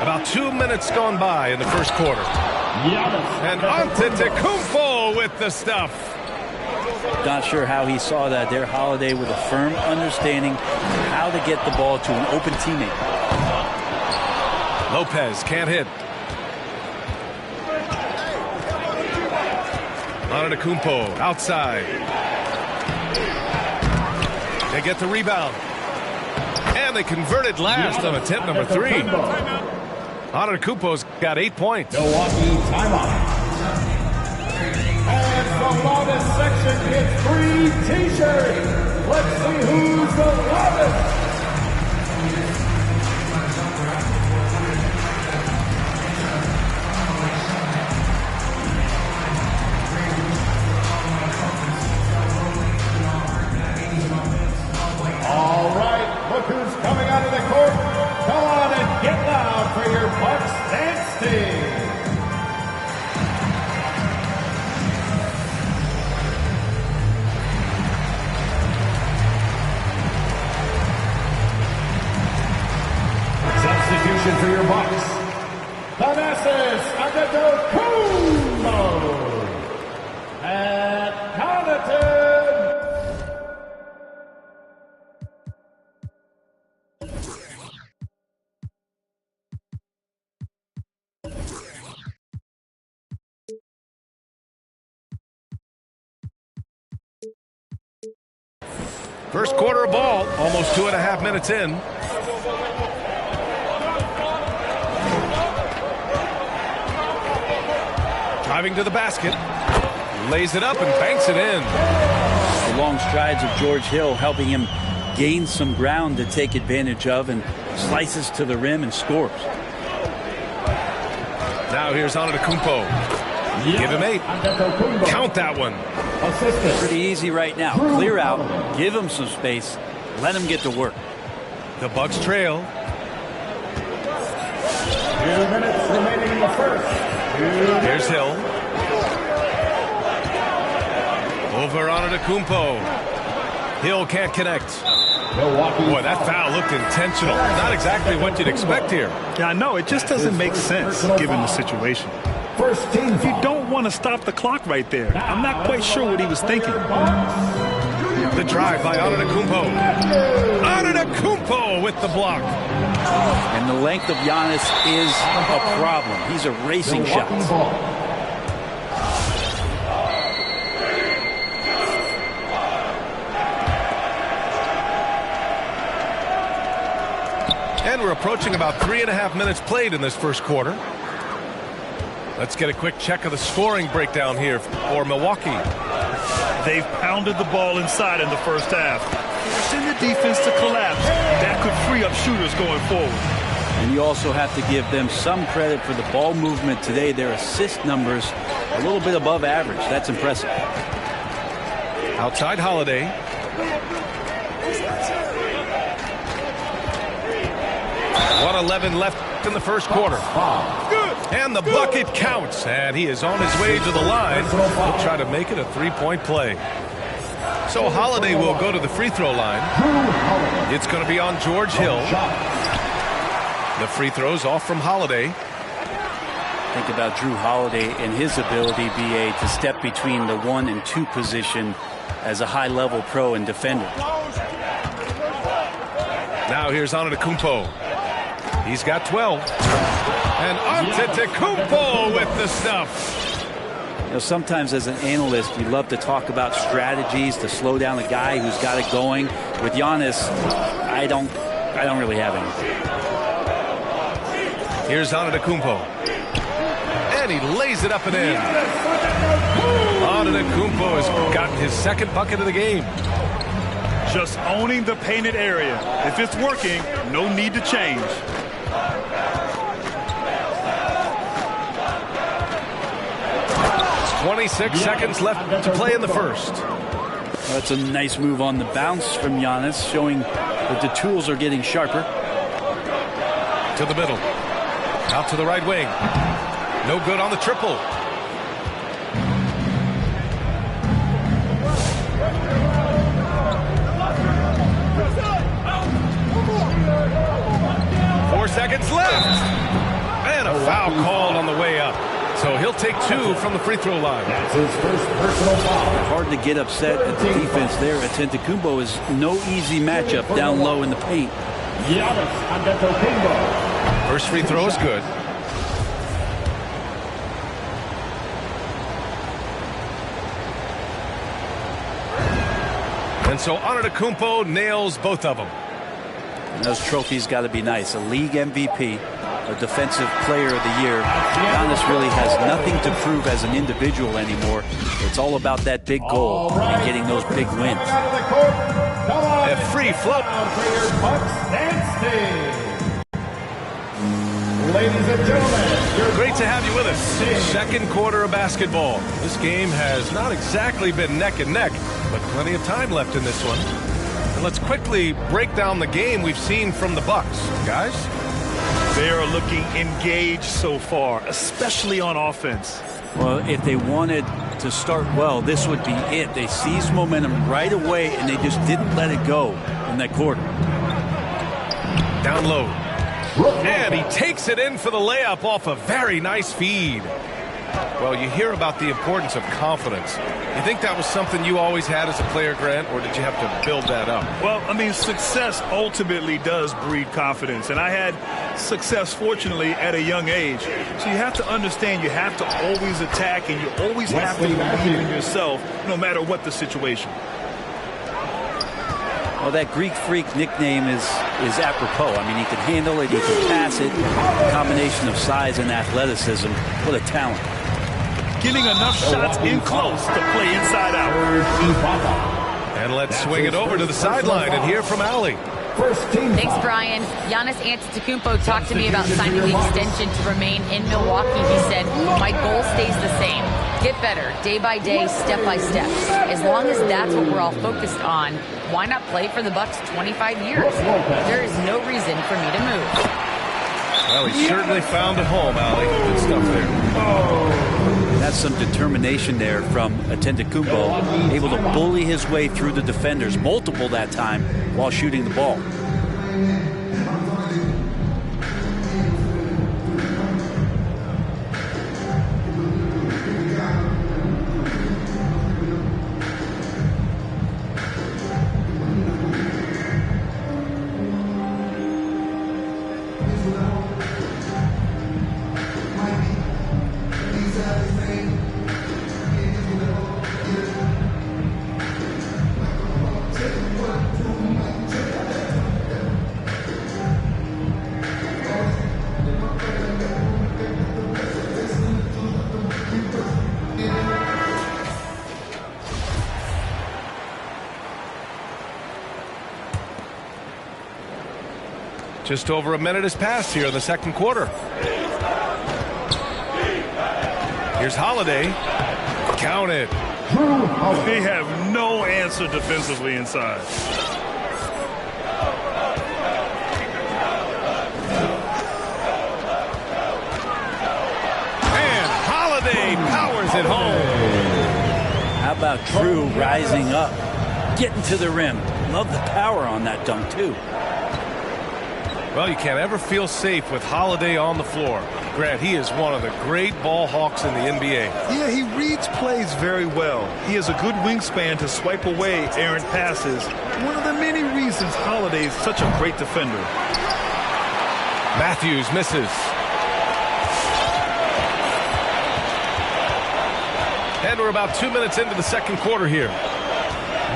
About 2 minutes gone by in the first quarter. And Antetokounmpo with the stuff. Not sure how he saw that there. Holiday with a firm understanding how to get the ball to an open teammate. Lopez can't hit. Antetokounmpo outside. They get the rebound. And they converted last on attempt number 3. Antetokounmpo's got 8 points. Milwaukee timeout. And the loudest section gets 3 t-shirts. Let's see who's the loudest. All right, look who's coming out of the court. Come on and get loud for your Bucks dance team. Substitution for your Bucks. Thanasis Antetokounmpo. And Connaughton. First quarter of ball, almost 2.5 minutes in. Driving to the basket. Lays it up and banks it in. The long strides of George Hill helping him gain some ground to take advantage of, and slices to the rim and scores. Now here's Antetokounmpo. Give him 8. Count that one. Pretty easy right now. Clear out, give him some space, let him get to work. The Bucks trail. 2 minutes remaining in the first. Here's Hill. Over Antetokounmpo. Hill can't connect. Boy, that foul looked intentional. Not exactly what you'd expect here. Yeah, I know. It just doesn't make sense given the situation. First team You foul. don't want to stop the clock right there. I'm not quite sure what he was thinking. The drive by Antetokounmpo. Antetokounmpo with the block. And the length of Giannis is a problem. He's erasing shots. And we're approaching about 3.5 minutes played in this first quarter. Let's get a quick check of the scoring breakdown here for Milwaukee. They've pounded the ball inside in the first half. Forcing the defense to collapse. That could free up shooters going forward. And you also have to give them some credit for the ball movement today. Their assist numbers a little bit above average. That's impressive. Outside Holiday. .111 left in the first quarter. And the bucket counts. And he is on his way to the line. He'll try to make it a three-point play. So Holiday will go to the free throw line. It's going to be on George Hill. The free throws off from Holiday. Think about Drew Holiday and his ability, BA, to step between the 1 and 2 position as a high-level pro and defender. Now here's Antetokounmpo. He's got 12. And Antetokounmpo with the stuff. You know, sometimes as an analyst, you love to talk about strategies to slow down a guy who's got it going. With Giannis, I don't really have anything. Here's Antetokounmpo. And he lays it up and in. Antetokounmpo has gotten his second bucket of the game. Just owning the painted area. If it's working, no need to change. It's 26 seconds left to play in the first. That's a nice move on the bounce from Giannis, showing that the tools are getting sharper. To the middle. Out to the right wing. No good on the triple. Seconds left. And a foul called on the way up. So he'll take 2 from the free throw line. That's his first personal foul. Hard to get upset at the defense there. Antetokounmpo is no easy matchup down low in the paint. Giannis Antetokounmpo. First free throw is good. And so Antetokounmpo nails both of them. And those trophies got to be nice. A league MVP, a defensive player of the year. Giannis really has nothing to prove as an individual anymore. It's all about that big goal and getting those big wins. A free float. For your Bucks and Steez. Ladies and gentlemen, Great to have you with us. Second quarter of basketball. This game has not exactly been neck and neck, but plenty of time left in this one. And let's quickly break down the game we've seen from the Bucks. Guys? They are looking engaged so far, especially on offense. Well, if they wanted to start well, this would be it. They seized momentum right away, and they just didn't let it go in that quarter. Down low. And he takes it in for the layup off a very nice feed. Well, you hear about the importance of confidence. You think that was something you always had as a player, Grant, or did you have to build that up? Well, I mean, success ultimately does breed confidence. And I had success, fortunately, at a young age. So you have to understand you have to always attack and you always have to believe in yourself no matter what the situation. Well, that Greek Freak nickname is apropos. I mean, he can handle it, he can pass it. A combination of size and athleticism. What a talent. Getting enough shots in close to play inside out. And let's swing it over to the sideline and hear from Allie. Thanks, Brian. Giannis Antetokounmpo talked to me about signing the extension to remain in Milwaukee. He said, my goal stays the same. Get better, day by day, step by step. As long as that's what we're all focused on, why not play for the Bucks 25 years? There is no reason for me to move. Well, he certainly found a home, Allie. Good stuff there. That's some determination there from Antetokounmpo, able to bully his way through the defenders, multiple that time, while shooting the ball. Just over a minute has passed here in the second quarter. Here's Holiday. Count it. They have no answer defensively inside. And Holiday powers it home. How about Drew rising up, getting to the rim? Love the power on that dunk, too. Well, you can't ever feel safe with Holiday on the floor. Grant, he is one of the great ball hawks in the NBA. Yeah, he reads plays very well. He has a good wingspan to swipe away errant passes. One of the many reasons Holiday is such a great defender. Matthews misses. And we're about 2 minutes into the second quarter here.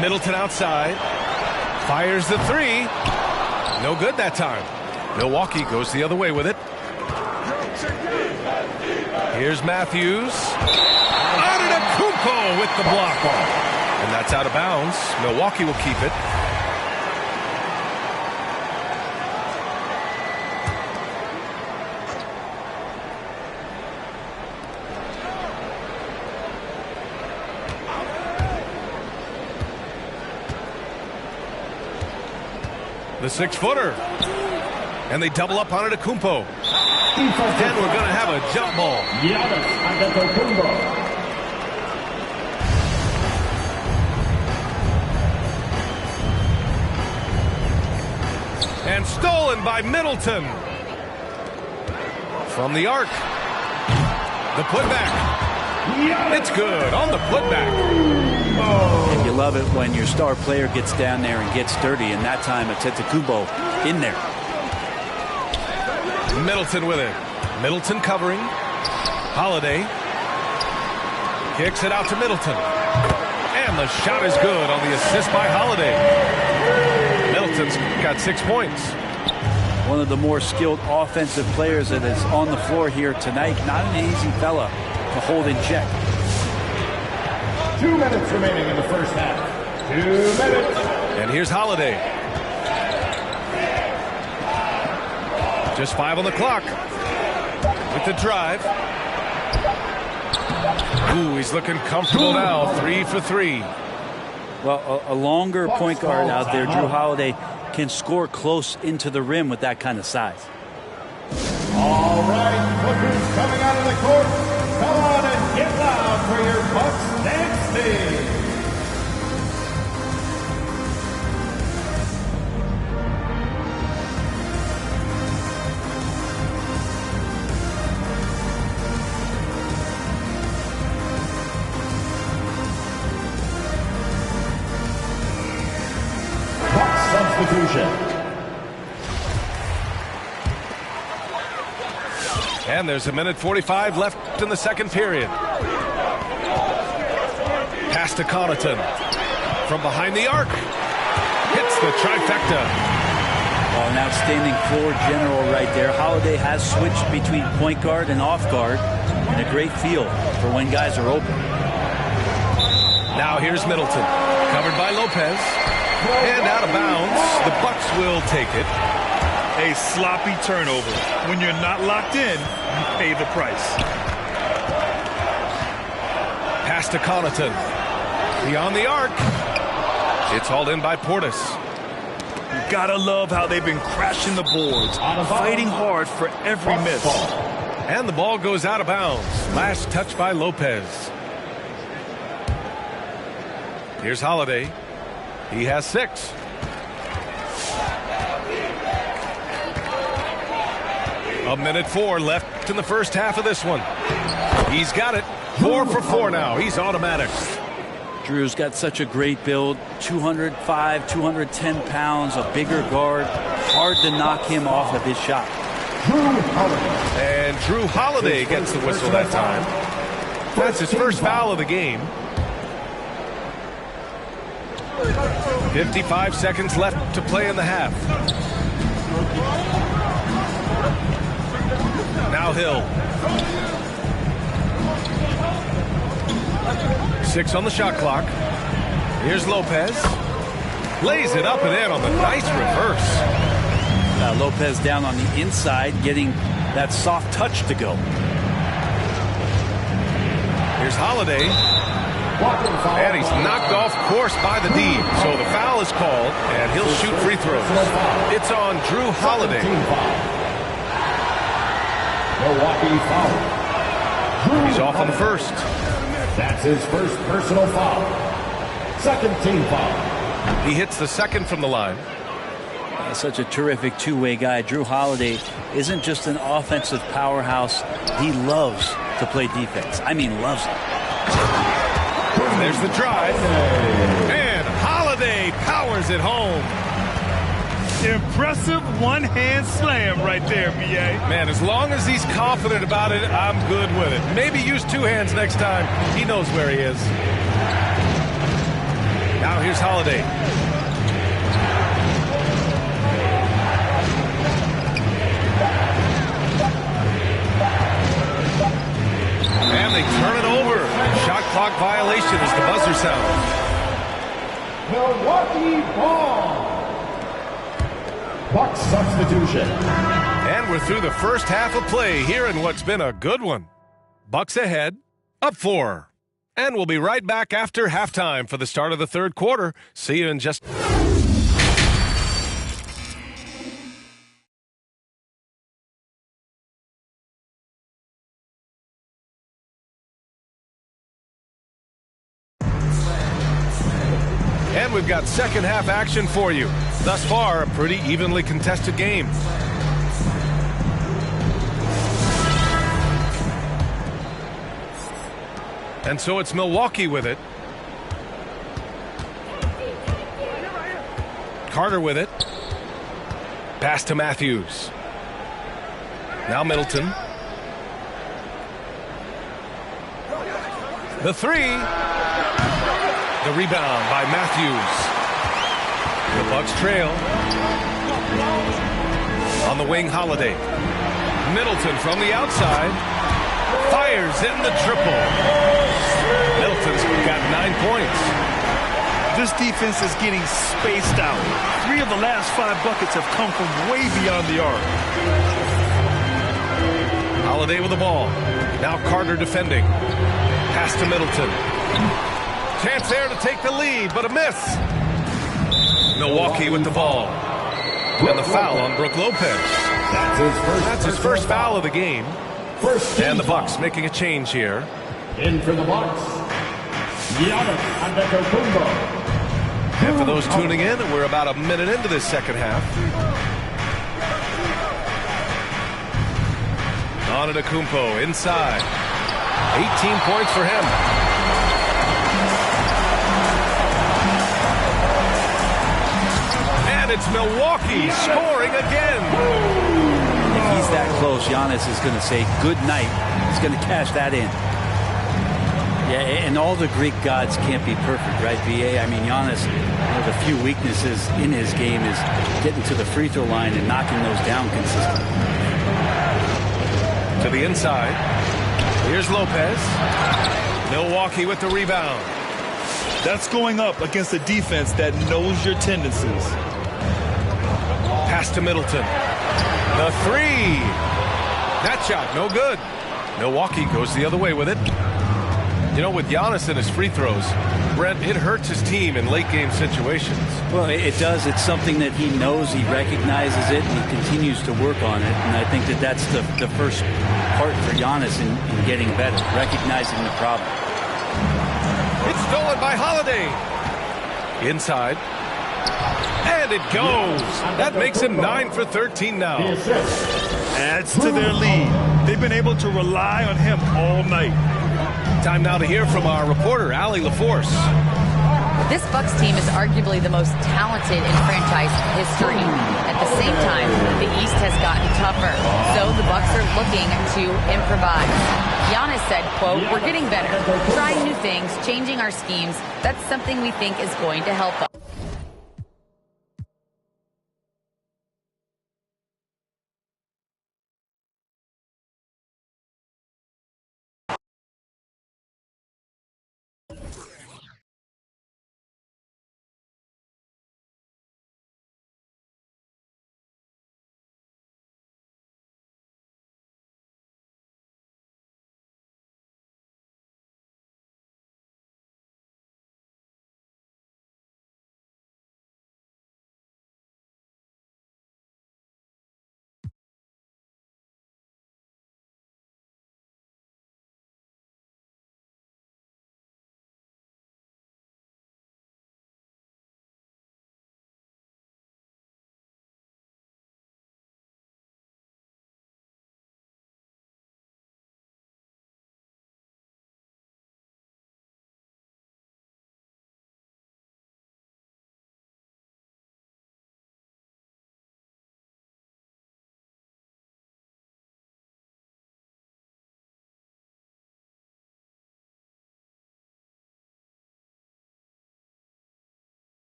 Middleton outside. Fires the three. No good that time. Milwaukee goes the other way with it. Here's Matthews. Antetokounmpo with the block. And that's out of bounds. Milwaukee will keep it. The 6-footer. And they double up on Antetokounmpo. Then we're going to have a jump ball. And stolen by Middleton. From the arc. The putback. It's good on the putback. And you love it when your star player gets down there and gets dirty, and that time Antetokounmpo in there. Middleton with it. Middleton covering. Holiday. Kicks it out to Middleton. And the shot is good on the assist by Holiday. Middleton's got 6 points. One of the more skilled offensive players that is on the floor here tonight. Not an easy fella to hold in check. 2 minutes remaining in the first half. 2 minutes. And here's Holiday. Just 5 on the clock. With the drive. Ooh, he's looking comfortable now. 3 for 3. Well, a longer point guard out there, Drew Holiday, can score close into the rim with that kind of size. All right, Booker's coming out of the court. Come on and get loud for your Bucks dance team. Bucks substitution. And there's 1:45 left in the second period. Pass to Connaughton. From behind the arc. Hits the trifecta. Well, an outstanding floor general right there. Holiday has switched between point guard and off guard. And a great feel for when guys are open. Now here's Middleton. Covered by Lopez. And out of bounds. The Bucks will take it. A sloppy turnover. When you're not locked in, you pay the price. Pass to Connaughton. Beyond the arc. It's hauled in by Portis. You gotta love how they've been crashing the boards, fighting hard for every miss. And the ball goes out of bounds. Last touch by Lopez. Here's Holiday. He has 6. A 1:04 left in the first half of this one. He's got it. 4 for 4 now. He's automatic. Drew's got such a great build. 205, 210 pounds, a bigger guard. Hard to knock him off of his shot. And Drew Holiday gets the whistle that time. That's his first foul of the game. 55 seconds left to play in the half. Now Hill. 6 on the shot clock. Here's Lopez. Lays it up and in on the nice reverse. Lopez down on the inside, getting that soft touch to go. Here's Holiday. And he's knocked off course by the D. So the foul is called, and he'll shoot free throws. It's on Drew Holiday. Milwaukee foul. He's off on the first. That's his first personal foul. Second team foul. He hits the second from the line. Such a terrific two-way guy. Drew Holiday isn't just an offensive powerhouse. He loves to play defense. I mean, loves it. There's the drive. And Holiday powers it home. Impressive one-hand slam right there, B.A. Man, as long as he's confident about it, I'm good with it. Maybe use two hands next time. He knows where he is. Now here's Holiday. And they turn it over. Shot clock violation as the buzzer sounds. Milwaukee ball. Bucks substitution. And we're through the first half of play here in what's been a good one. Bucks ahead, up 4. And we'll be right back after halftime for the start of the third quarter. See you in just... And we've got second half action for you. Thus far, a pretty evenly contested game. And so it's Milwaukee with it. Carter with it. Pass to Matthews. Now Middleton. The three. The rebound by Matthews. The Bucks trail. On the wing, Holiday. Middleton from the outside. Fires in the triple. Middleton's got 9 points. This defense is getting spaced out. 3 of the last 5 buckets have come from way beyond the arc. Holiday with the ball. Now Carter defending. Pass to Middleton. Chance there to take the lead, but a miss. Milwaukee with the ball. And the foul on Brook Lopez. That's his first foul of the game. And the Bucks making a change here. In for the Bucks, Giannis Antetokounmpo. And for those tuning in, we're about a minute into this second half. Antetokounmpo inside. 18 points for him. And it's Milwaukee scoring again. If he's that close, Giannis is going to say good night. He's going to cash that in. Yeah, and all the Greek gods can't be perfect, right, B.A.? I mean, Giannis, one of the few weaknesses in his game is getting to the free throw line and knocking those down consistently. To the inside. Here's Lopez. Milwaukee with the rebound. That's going up against a defense that knows your tendencies. Pass to Middleton. The three. That shot, no good. Milwaukee goes the other way with it. You know, with Giannis and his free throws, Brent, it hurts his team in late-game situations. Well, it does. It's something that he knows, he recognizes it, and he continues to work on it. And I think that that's the first part for Giannis in getting better, recognizing the problem. It's stolen by Holiday. Inside. And it goes. That makes him 9 for 13 now. Adds to their lead. They've been able to rely on him all night. Time now to hear from our reporter, Allie LaForce. This Bucks team is arguably the most talented in franchise history. At the same time, the East has gotten tougher, so the Bucks are looking to improvise. Giannis said, quote, "We're getting better, trying new things, changing our schemes. That's something we think is going to help us."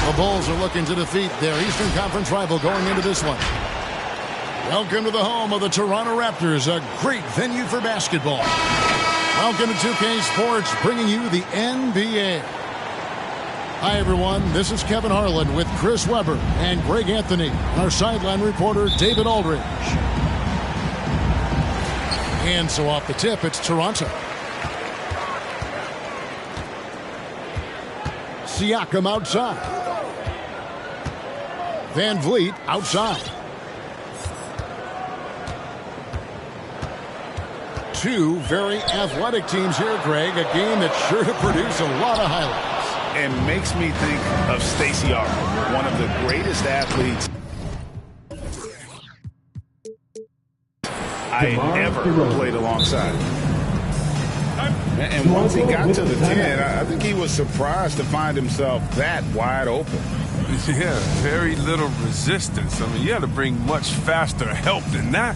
The Bulls are looking to defeat their Eastern Conference rival going into this one. Welcome to the home of the Toronto Raptors, a great venue for basketball. Welcome to 2K Sports, bringing you the NBA. Hi, everyone. This is Kevin Harlan with Chris Webber and Greg Anthony, our sideline reporter, David Aldridge. And so off the tip, it's Toronto. Siakam outside. Van Vliet outside. Two very athletic teams here, Greg. A game that's sure to produce a lot of highlights. And makes me think of Stacey Arthur, one of the greatest athletes I ever played alongside. And once he got to the 10, I think he was surprised to find himself that wide open. Yeah, very little resistance. I mean, you had to bring much faster help than that.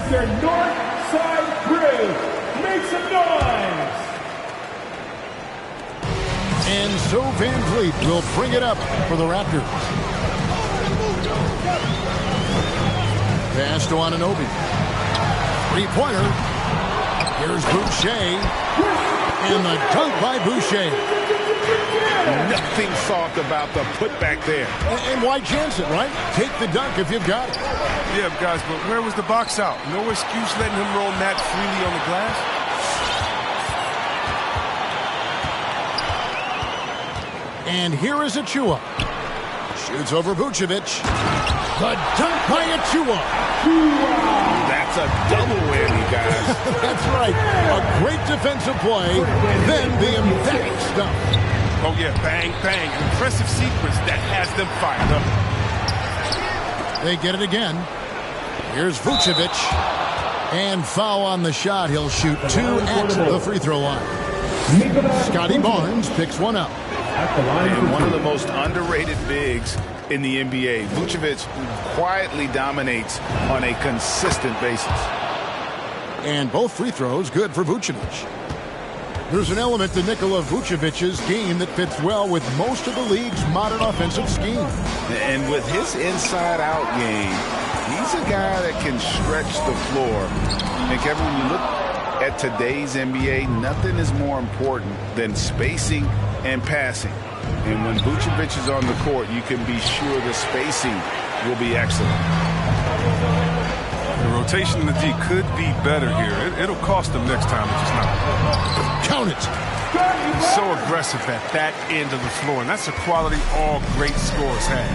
Their north side crew, make some noise! And so Van Vliet will bring it up for the Raptors. Pass to Anunoby. Three-pointer. Here's Boucher. And the dunk by Boucher. Nothing soft about the putback there. And why chance it, right? Take the dunk if you've got it. Yeah, guys, but where was the box out? No excuse letting him roll that freely on the glass. And here is Achua. Shoots over Vucevic. The dunk by Achua. That's a double whammy, guys. That's right. A great defensive play, then the emphatic stuff. Oh, yeah, bang, bang. An impressive sequence that has them fired up. They get it again. Here's Vucevic. And foul on the shot. He'll shoot two at the free throw line. Scotty Barnes picks one up. And one of the most underrated bigs in the NBA. Vucevic quietly dominates on a consistent basis. And both free throws good for Vucevic. There's an element to Nikola Vucevic's game that fits well with most of the league's modern offensive scheme. And with his inside-out game, he's a guy that can stretch the floor. And Kevin, when you look at today's NBA, nothing is more important than spacing and passing. And when Vucevic is on the court, you can be sure the spacing will be excellent. The rotation in the D could be better here. It'll cost them next time, it's just not. Count it. He's so aggressive at that end of the floor, and that's a quality all great scorers have.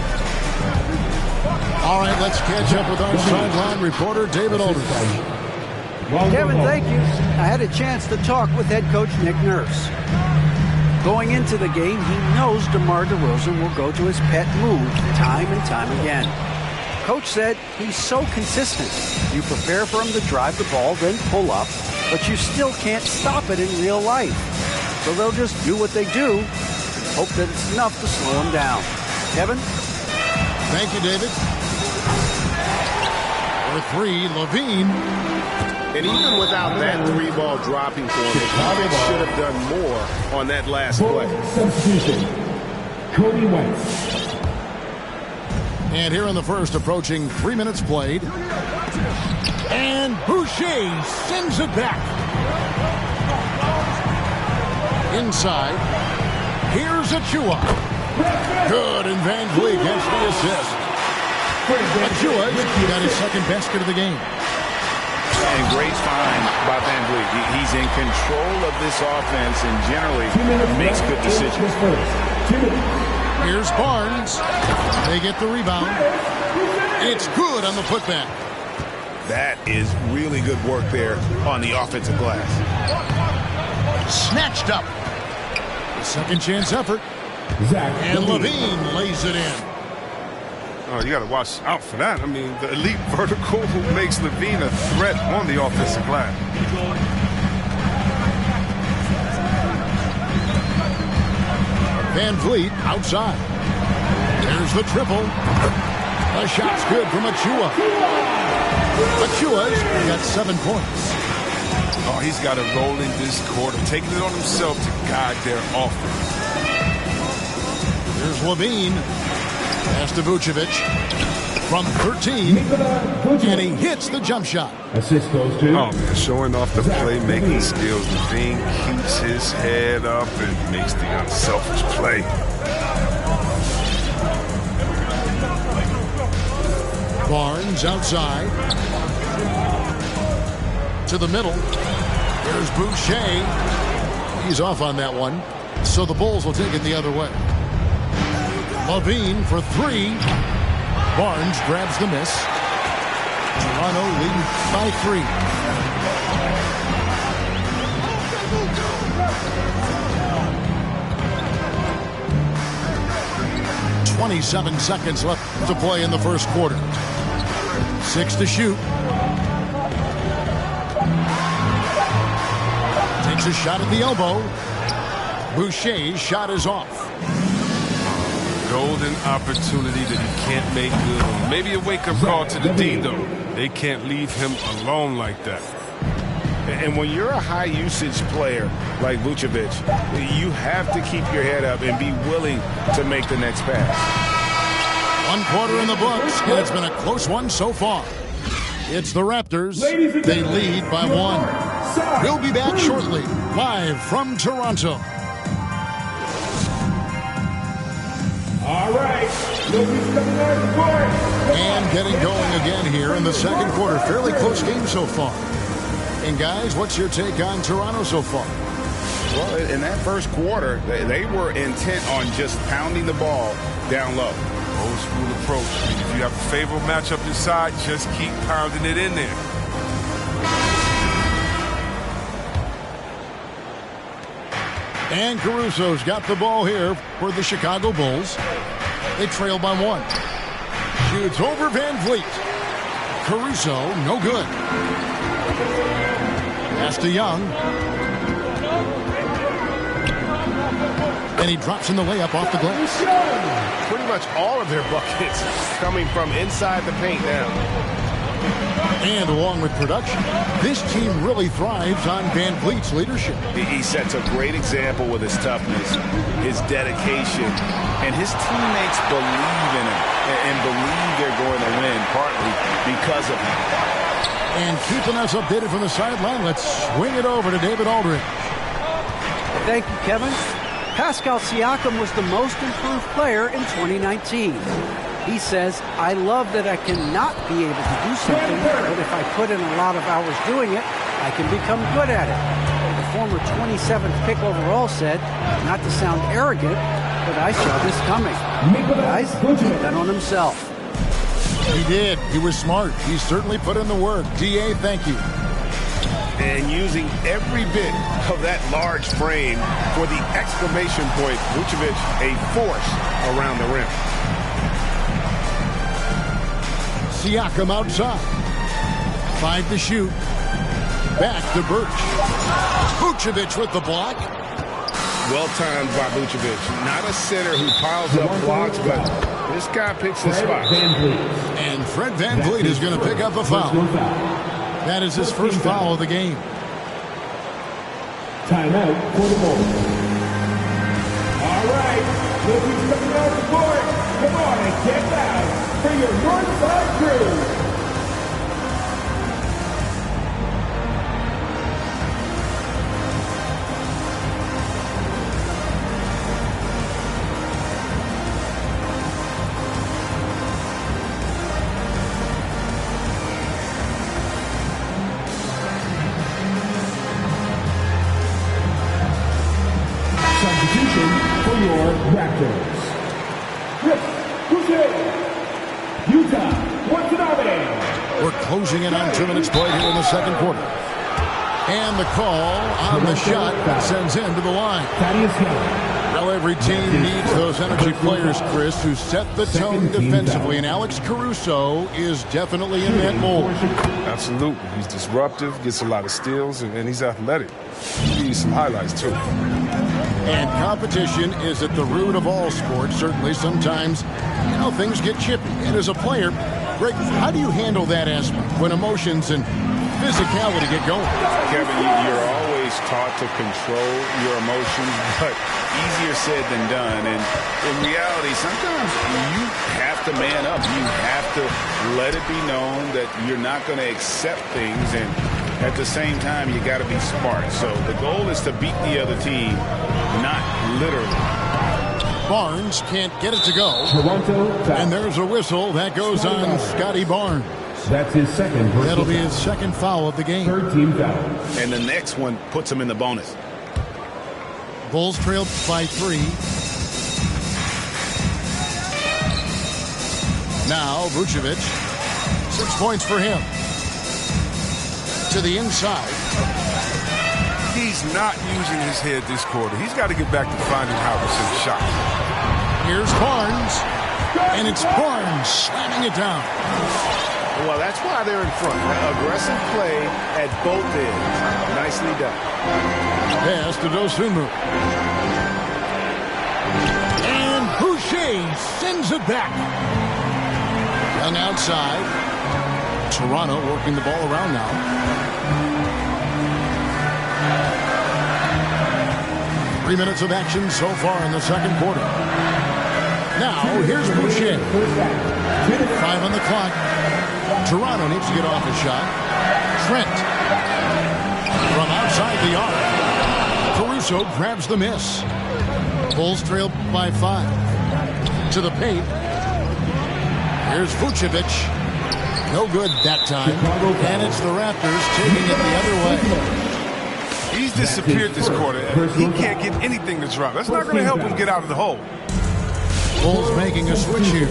All right, let's catch up with our sideline reporter, David Aldridge. Kevin, thank you. I had a chance to talk with head coach Nick Nurse. Going into the game, he knows DeMar DeRozan will go to his pet move time and time again. Coach said he's so consistent. You prepare for him to drive the ball, then pull up, but you still can't stop it in real life. So they'll just do what they do and hope that it's enough to slow him down. Kevin? Thank you, David. For three, Levine. And even without that three ball dropping for him, Covington should have done more on that last play. Substitution, Cody White. And here in the first, approaching 3 minutes played. And Boucher sends it back. Inside. Here's Achua. Good, and Van Vliet gets the assist. Achua got his second basket of the game. And great find by Van Vliet. He's in control of this offense and generally makes good decisions. Here's Barnes. They get the rebound. It's good on the putback. That is really good work there on the offensive glass. Snatched up. Second chance effort. And Levine lays it in. Oh, you got to watch out for that. I mean, the elite vertical who makes Levine a threat on the offensive glass. Van Vliet outside. There's the triple. The shot's good from Achua. Achua's got 7 points. Oh, he's got a role in this quarter, taking it on himself to guide their offense. Here's Levine. Pass to Vucevic from 13. And he hits the jump shot. Assist goes to. Oh, man, showing off the playmaking skills. Levine keeps his head up and makes the unselfish play. Barnes outside. To the middle. There's Boucher. He's off on that one. So the Bulls will take it the other way. Levine for 3. Barnes grabs the miss. Toronto leading by 3. 27 seconds left to play in the first quarter. 6 to shoot. Takes a shot at the elbow. Boucher's shot is off. Golden opportunity that he can't make good on. Maybe a wake-up call to the D, though. They can't leave him alone like that. And when you're a high-usage player like Vucevic, you have to keep your head up and be willing to make the next pass. 1 quarter in the books, and it's been a close one so far. It's the Raptors. They lead by 1. We'll be back shortly, live from Toronto. All right. And getting going again here in the second quarter. Fairly close game so far. And guys, what's your take on Toronto so far? Well, in that first quarter, they were intent on just pounding the ball down low. Old school approach. I mean, if you have a favorable matchup inside, just keep pounding it in there. And Caruso's got the ball here for the Chicago Bulls. They trail by 1. Shoots over Van Vliet. Caruso, no good. Pass to Young. And he drops in the layup off the glass. Pretty much all of their buckets coming from inside the paint now. And along with production, this team really thrives on Van Vliet's leadership. He sets a great example with his toughness, his dedication, and his teammates believe in him and believe they're going to win, partly because of him. And keeping us updated from the sideline, let's swing it over to David Aldridge. Thank you, Kevin. Pascal Siakam was the most improved player in 2019. He says, I love that I cannot be able to do something, but if I put in a lot of hours doing it, I can become good at it. The former 27th pick overall said, not to sound arrogant, but I saw this coming. Guys, he bet on himself. He did. He was smart. He certainly put in the work. DA, thank you. And using every bit of that large frame for the exclamation point, Vucevic, a force around the rim. Siakam outside. 5 to shoot. Back to Birch. Vucevic with the block. Well timed by Vucevic. Not a center who piles up blocks, but this guy picks his spot. And Fred Van Vliet is going to pick up a foul. That is his first foul of the game. Timeout for the Bulls. All right, look who's coming on the board. Come on and get loud for your Northside crew. For your Raptors. Utah, Watanabe. We're closing in on 2 minutes played here in the second quarter. And the call on the shot that sends him to the line. Well, every team needs those energy players, Chris, who set the tone defensively, and Alex Caruso is definitely in that mold. Absolutely. He's disruptive, gets a lot of steals, and he's athletic. Give you some highlights, too. And competition is at the root of all sports. Certainly, sometimes, things get chippy. And as a player, Greg, how do you handle that aspect when emotions and physicality get going? Kevin, you're always taught to control your emotions, but easier said than done. And in reality, sometimes you have to man up. You have to let it be known that you're not going to accept things, and at the same time, you got to be smart. So the goal is to beat the other team, not literally. Barnes can't get it to go. And there's a whistle that goes on Scotty Barnes. That's his second. That'll be his second foul of the game. Third team foul. And the next one puts him in the bonus. Bulls trailed by 3. Now Vucevic, 6 points for him. To the inside. He's not using his head this quarter. He's got to get back to finding how to shoot shots. Here's Barnes. And it's Barnes slamming it down. Well, that's why they're in front. Aggressive play at both ends. Nicely done. Pass to Dosunmu. And Boucher sends it back. Young outside. Toronto working the ball around now. Three minutes of action so far in the second quarter. Now, here's Boucher. 5 on the clock. Toronto needs to get off a shot. Trent. From outside the arc. Caruso grabs the miss. Bulls trail by 5. To the paint. Here's Vucevic. No good that time. And it's the Raptors taking it the other way. He's disappeared this quarter. He can't get anything to drop. That's not going to help him get out of the hole. Bulls making a switch here.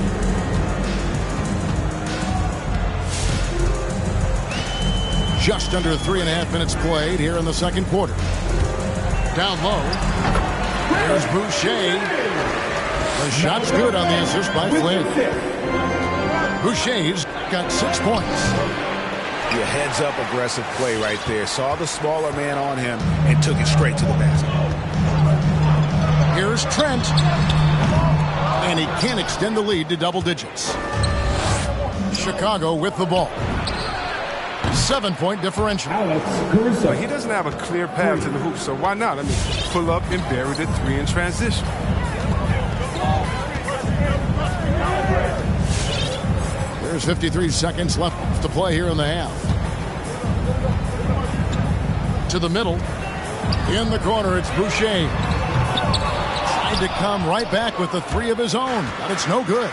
Just under 3.5 minutes played here in the second quarter. Down low. There's Boucher. The shot's good on the assist by Flynn. Boucher's got 6 points. Your heads-up aggressive play right there. Saw the smaller man on him and took it straight to the basket. Here's Trent. And he can't extend the lead to double digits. Chicago with the ball. 7-point differential. But he doesn't have a clear path to the hoop, so why not? I mean, pull up and bury the 3 in transition. There's 53 seconds left to play here in the half. To the middle. In the corner, it's Boucher. Tried to come right back with the 3 of his own, but it's no good.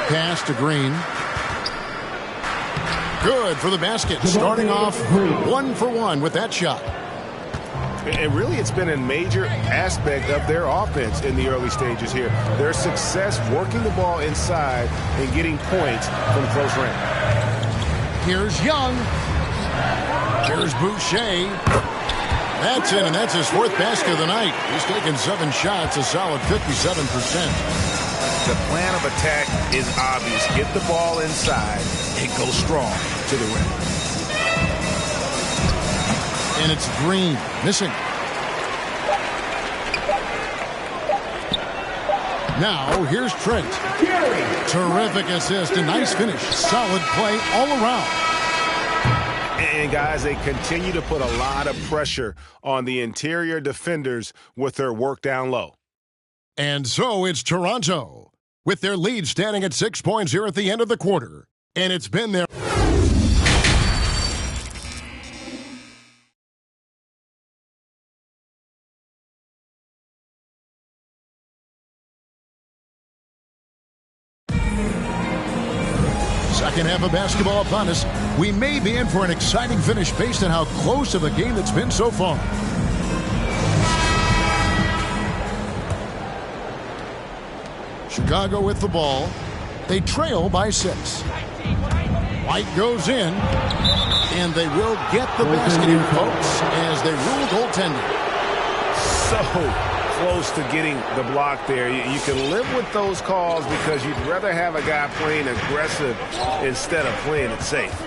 Pass to Green. Good for the basket. Starting off 1 for 1 with that shot. And really, it's been a major aspect of their offense in the early stages here. Their success working the ball inside and getting points from close range. Here's Young. Here's Boucher. That's in, and that's his 4th basket of the night. He's taken 7 shots, a solid 57%. The plan of attack is obvious. Get the ball inside and go strong to the rim. And it's Green missing. Now here's Trent. Terrific assist, a nice finish. Solid play all around. And guys, they continue to put a lot of pressure on the interior defenders with their work down low. And so it's Toronto with their lead standing at 6 points here at the end of the quarter. And it's been their second half of basketball upon us. We may be in for an exciting finish based on how close of a game it's been so far. Chicago with the ball. They trail by 6. White goes in, and they will get the basket in, folks, as they rule goaltending. So close to getting the block there. You can live with those calls because you'd rather have a guy playing aggressive instead of playing it safe.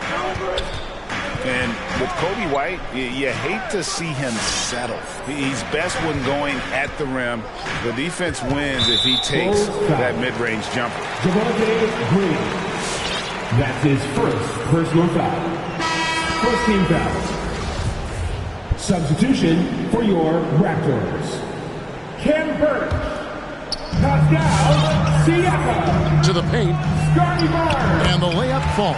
And with Kobe White, you hate to see him settle. He's best when going at the rim. The defense wins if he takes that mid-range jumper. Green. That's his first personal foul. First team foul. Substitution for your Raptors. Cam Burke. Pascal Siakam. To the paint. Scotty Barnes. And the layup falls.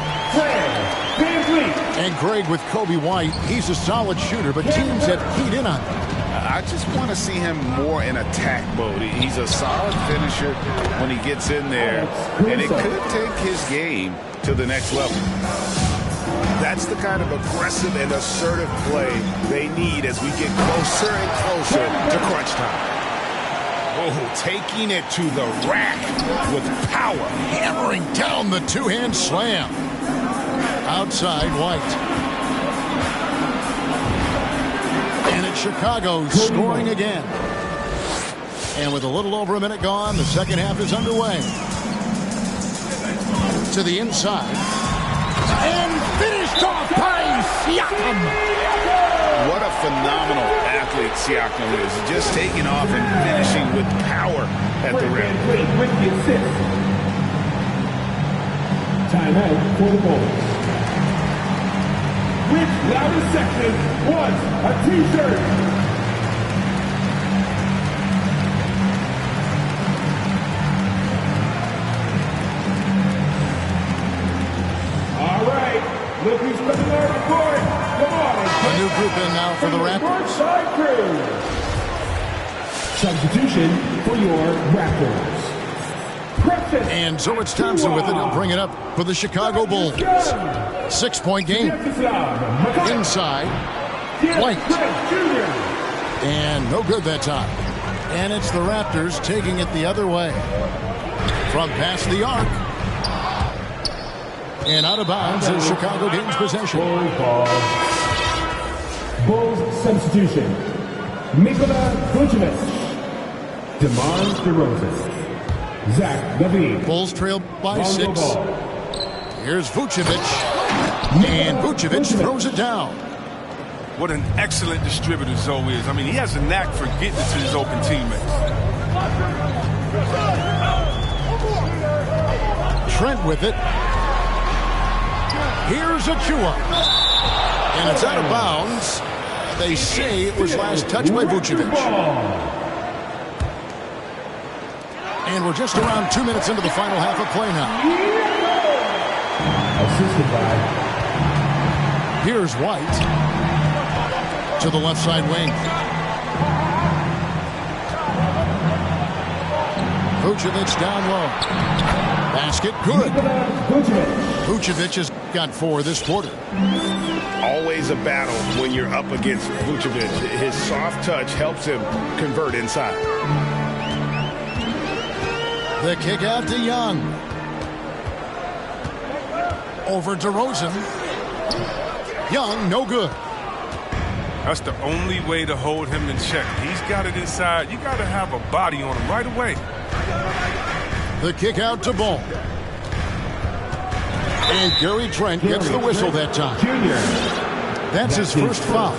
VanVleet. And Greg with Kobe White, he's a solid shooter, but teams have keyed in on him. I just want to see him more in attack mode. He's a solid finisher when he gets in there, and it could take his game to the next level. That's the kind of aggressive and assertive play they need as we get closer and closer to crunch time. Oh, taking it to the rack with power. Hammering down the two-hand slam. Outside White. And it's Chicago scoring again. And with a little over a minute gone, the second half is underway. To the inside. And finished off by Siakam. What a phenomenal athlete Siakam is. Just taking off and finishing with power at the rim. With the assist. Timeout for the Bulls. Which loudest section wants a t-shirt? All right, look who's coming on the court. Come on. A new group in now for the Raptors. Substitution for your Raptors. And so it's Thompson with it. He'll bring it up for the Chicago Bulls. 6-point game. Inside. White. And no good that time. And it's the Raptors taking it the other way. From past the arc. And out of bounds as Chicago gains possession. Bulls substitution. Nikola Vucevic. DeMar DeRozan. Zach LaVine. Bulls trail by 6. Here's Vucevic. And Vucevic throws it down. What an excellent distributor Zoe is. I mean, he has a knack for getting it to his open teammates. Trent with it. Here's Achua. And it's out of bounds. They say it was last touched by Vucevic. And we're just around 2 minutes into the final half of play now. Assisted by. Here's White. To the left side wing. Vucevic down low. Basket good. Vucevic has got 4 this quarter. Always a battle when you're up against Vucevic. His soft touch helps him convert inside. The kick out to Young. Over to Rosen. Young, no good. That's the only way to hold him in check. He's got it inside. You got to have a body on him right away. The kick out to Ball. And Gary Trent gets the whistle that time. That's his first foul.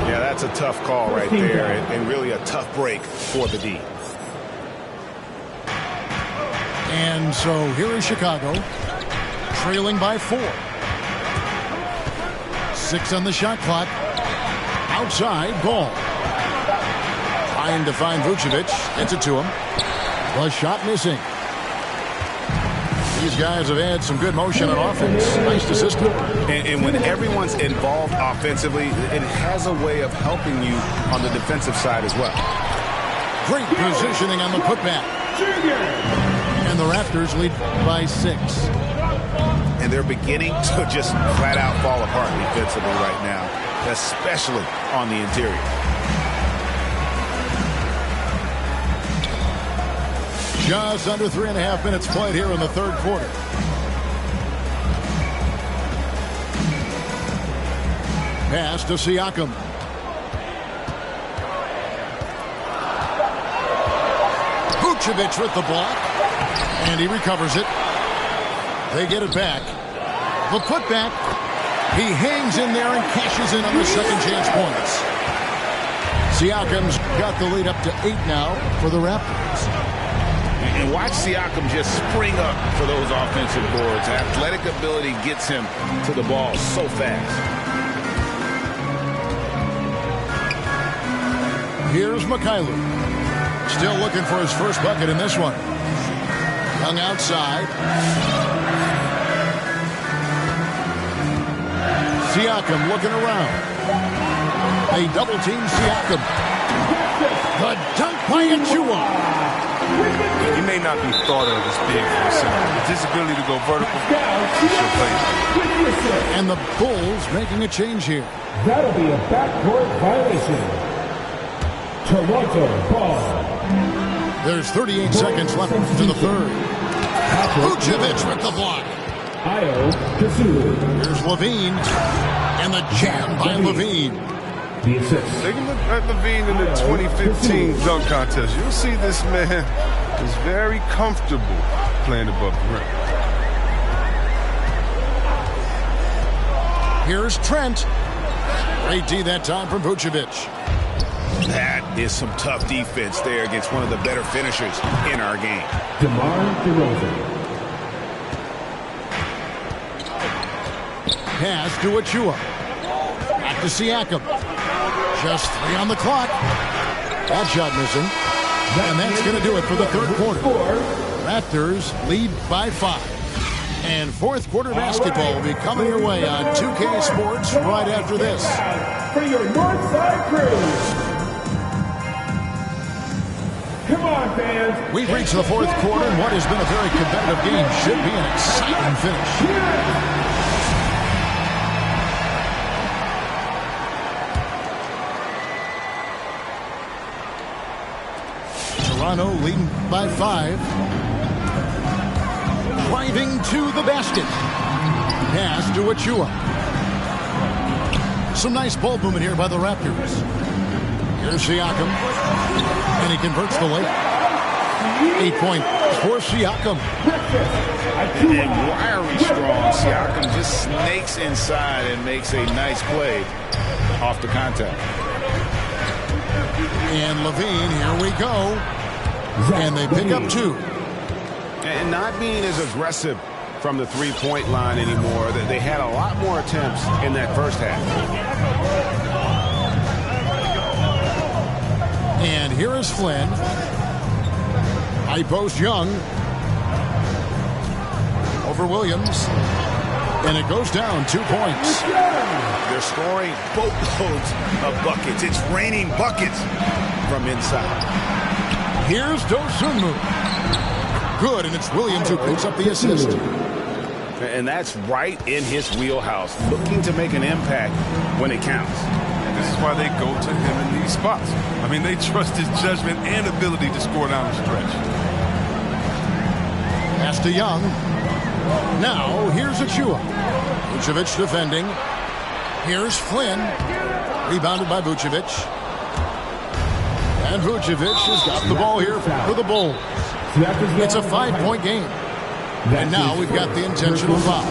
Yeah, that's a tough call right there, and really a tough break for the D. And so here is Chicago, trailing by 4. 6 on the shot clock. Outside, Ball. Trying to find Vucevic. Gets it to him. The shot missing. These guys have had some good motion on offense. Nice to system. And when everyone's involved offensively, it has a way of helping you on the defensive side as well. Great positioning on the putback. And the Raptors lead by 6. And they're beginning to just flat out fall apart defensively right now, especially on the interior. Just under 3.5 minutes played here in the third quarter. Pass to Siakam. Vucevic with the block. And he recovers it. They get it back. The putback. He hangs in there and cashes in on the second chance points. Siakam's got the lead up to 8 now for the Raptors. And watch Siakam just spring up for those offensive boards. Athletic ability gets him to the ball so fast. Here's McCareer. Still looking for his first bucket in this one. Young outside. Siakam looking around. They double team Siakam. The dunk by Achua. He may not be thought of as big for a center, but his ability to go vertical, he should play. And the Bulls making a change here. That'll be a backcourt violation. Toronto ball. There's 38 seconds left to the third. Vucevic with the block. Here's Levine. And the jam by Levine. Take a look at Levine in the 2015 dunk contest. You'll see this man is very comfortable playing above the rim. Here's Trent. Great D that time from Vucevic. That is some tough defense there against one of the better finishers in our game. DeMar DeRozan. Pass to Achua. Back to Siakam. Just 3 on the clock. That shot missing. And that's going to do it for the third quarter. Raptors lead by 5. And fourth quarter basketball will be coming your way on 2K Sports right after this. For your Northside crew. Come on, fans. We've reached the fourth quarter, and what has been a very competitive game should be an exciting finish. Toronto leading by 5. Driving to the basket. Pass to Achua. Some nice ball movement here by the Raptors. Here's Siakam. And he converts the layup. 8 points for Siakam. And wiry strong. Siakam just snakes inside and makes a nice play off the contact. And Levine, here we go. And they pick up 2. And not being as aggressive from the three-point line anymore. They had a lot more attempts in that first half. And here is Flynn. High post Young. Over Williams. And it goes down 2 points. They're scoring boatloads of buckets. It's raining buckets from inside. Here's Dosunmu. Good, and it's Williams who picks up the assist. And that's right in his wheelhouse, looking to make an impact when it counts. This is why they go to him in these spots. I mean, they trust his judgment and ability to score down the stretch. Pass to Young. Now, here's Achua. Vucevic defending. Here's Flynn. Rebounded by Vucevic. And Vucevic has got the ball here for the Bulls. It's a 5-point game. And now we've got the intentional foul.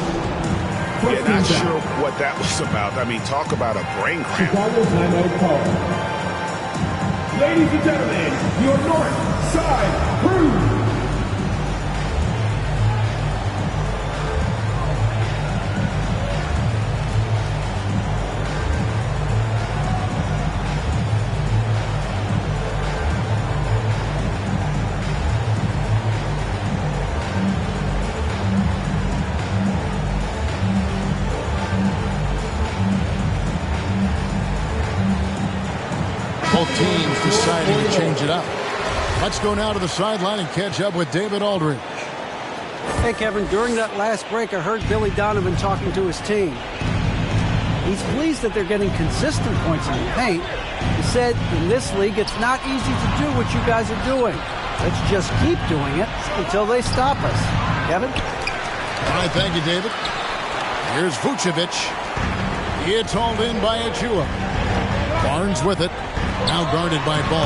Yeah, not sure what that was about. I mean, talk about a brain cramp. Ladies and gentlemen, your North Side crew. Both teams deciding to change it up. Let's go now to the sideline and catch up with David Aldridge. Hey, Kevin, during that last break, I heard Billy Donovan talking to his team. He's pleased that they're getting consistent points in the paint. He said, in this league, it's not easy to do what you guys are doing. Let's just keep doing it until they stop us. Kevin? All right, thank you, David. Here's Vucevic. It's hauled in by Achua. Barnes with it. Now guarded by Ball.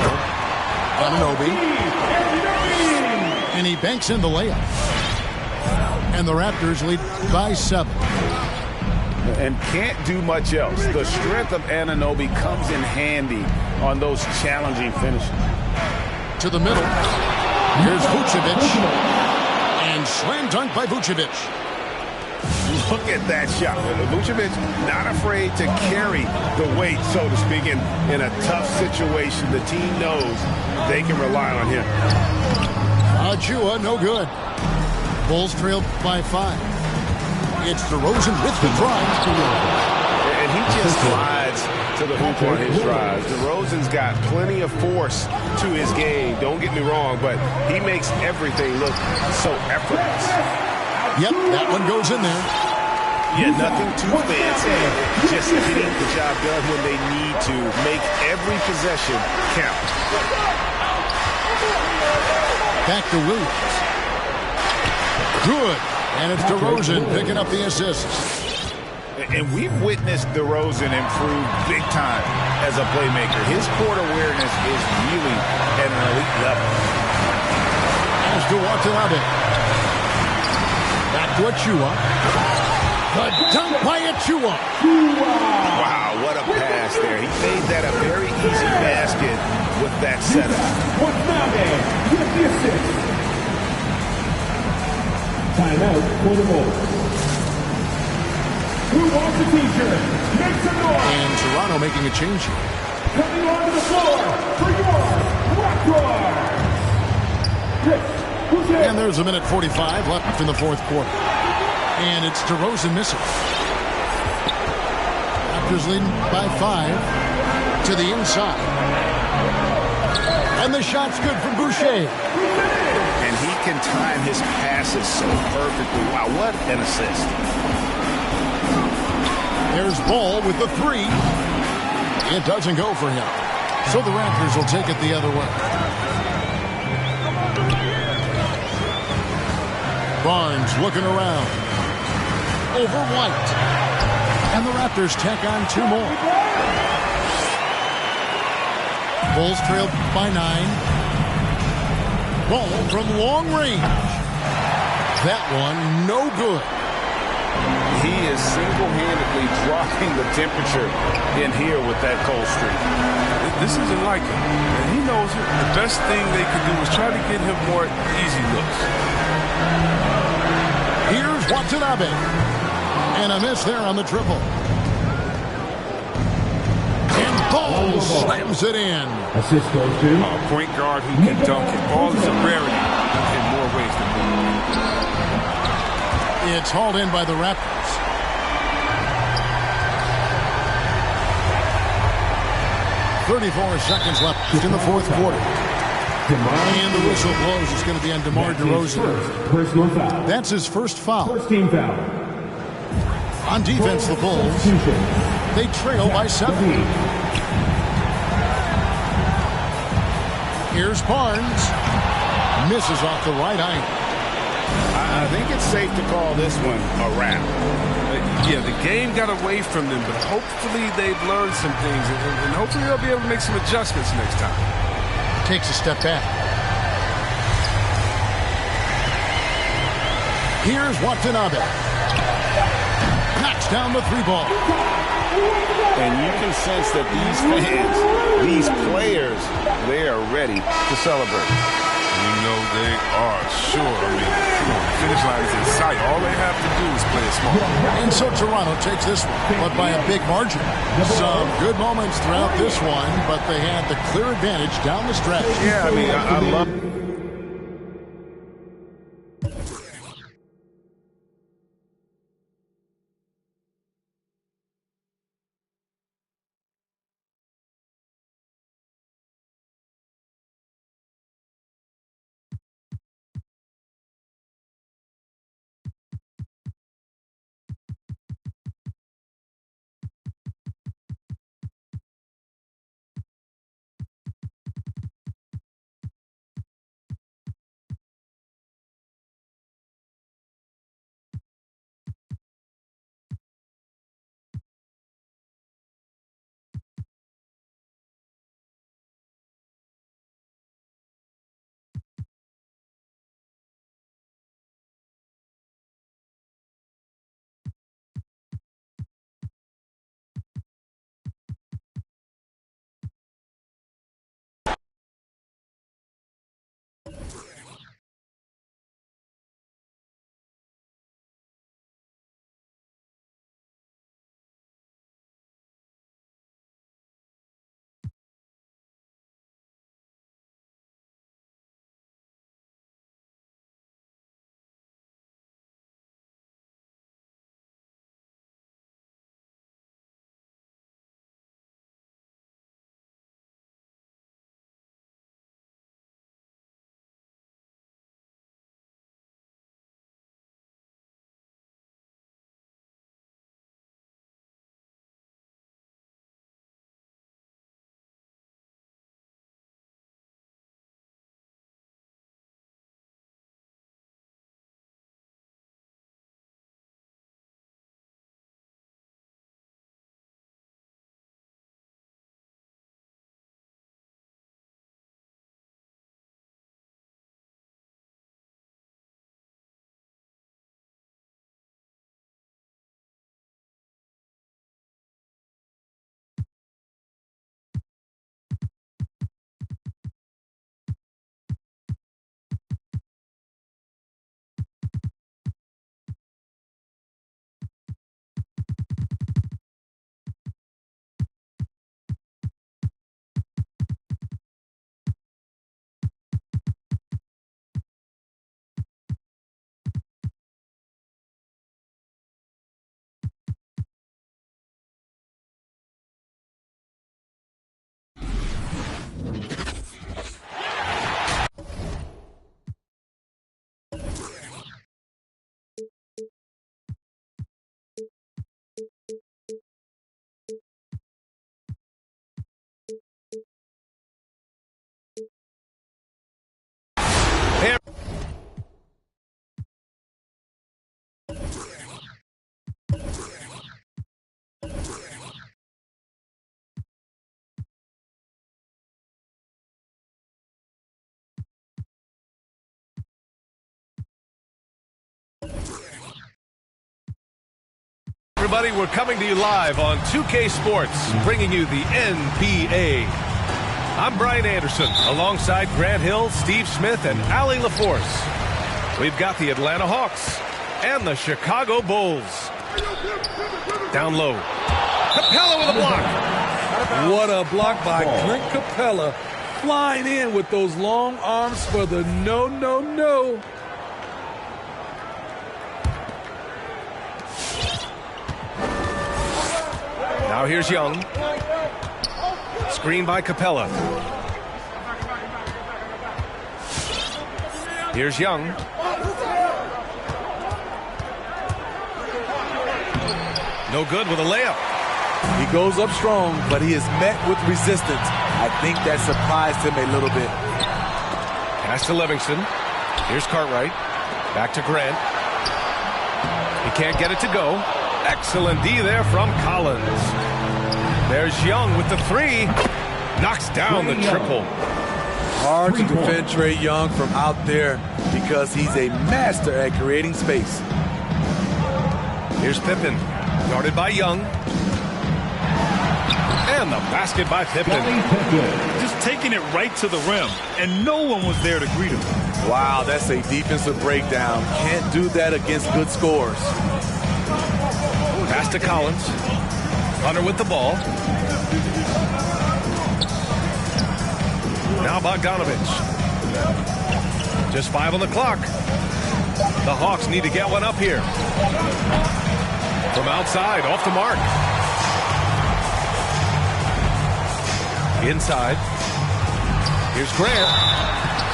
Anunoby. And he banks in the layup. And the Raptors lead by 7. And can't do much else. The strength of Anunoby comes in handy on those challenging finishes. To the middle. Here's Vucevic. And slam dunk by Vucevic. Look at that shot. Vucevic not afraid to carry the weight, so to speak, in a tough situation. The team knows they can rely on him. Achua, no good. Bulls trail by 5. It's DeRozan with the drive. And he just slides to the hoop on his drives. DeRozan's got plenty of force to his game. Don't get me wrong, but he makes everything look so effortless. Yep, that one goes in there. Yeah, nothing too fancy. Just getting the job done when they need to. Make every possession count. Back to Williams. Good. And it's DeRozan picking up the assists. And we've witnessed DeRozan improve big time as a playmaker. His court awareness is really at an elite level. As to Watanabe. Back to Achua. The dunk by Achua. Wow, what a pass there. He made that a very easy basket with that setup. Watanabe with the assist. Timeout for the Bulls. Who wants a t-shirt? Make some noise. And Toronto making a change here. Coming onto the floor for your Raptors. And there's a minute 45 left in the fourth quarter. And it's DeRozan missing. Raptors leading by 5 to the inside. And the shot's good from Boucher. And he can time his passes so perfectly. Wow, what an assist. There's Ball with the 3. It doesn't go for him. So the Raptors will take it the other way. Barnes looking around. Over White. And the Raptors tack on 2 more. Bulls trail by 9. Ball from long range. That one no good. He is single-handedly dropping the temperature in here with that cold streak. This isn't like him, and he knows it. The best thing they could do is try to get him more easy looks. Here's Watanabe. And a miss there on the triple. And Ball slams it in. Assist goes to A point guard who can dunk it. Ball is a rarity in more ways than one. It's hauled in by the Raptors. .34 seconds left in the fourth quarter. And the whistle blows. It's going to be on DeMar DeRozan. Personal foul. That's his first foul. First team foul. On defense, the Bulls, they trail by 7. Here's Barnes. Misses off the right iron. I think it's safe to call this one a wrap. Yeah, the game got away from them, but hopefully they've learned some things, and hopefully they'll be able to make some adjustments next time. Takes a step back. Here's Watanabe. Knocks down the 3-ball. And you can sense that these fans, these players, they are ready to celebrate. You know they are, sure. I mean, the finish line is in sight. All they have to do is play it smart. And so Toronto takes this one, but by a big margin. Some good moments throughout this one, but they had the clear advantage down the stretch. Yeah, I mean, I love everybody. We're coming to you live on 2K Sports, bringing you the NBA. I'm Brian Anderson, alongside Grant Hill, Steve Smith, and Allie LaForce. We've got the Atlanta Hawks and the Chicago Bulls. Down low. Capella with a block. What a block by Clint Capella, flying in with those long arms for the no. Now here's Young. Screen by Capella. Here's Young. No good with a layup. He goes up strong, but he is met with resistance. I think that surprised him a little bit. Pass to Livingston. Here's Cartwright. Back to Grant. He can't get it to go. Excellent D there from Collins. There's Young with the three. Knocks down the triple. Hard to defend Trae Young from out there because he's a master at creating space. Here's Pippen. Guarded by Young. And the basket by Pippen. Just taking it right to the rim, and no one was there to greet him. Wow, that's a defensive breakdown. Can't do that against good scorers. Pass to Collins. Hunter with the ball. Now Bogdanovich. Just 5 on the clock. The Hawks need to get one up here. From outside, off the mark. Inside. Here's Grant.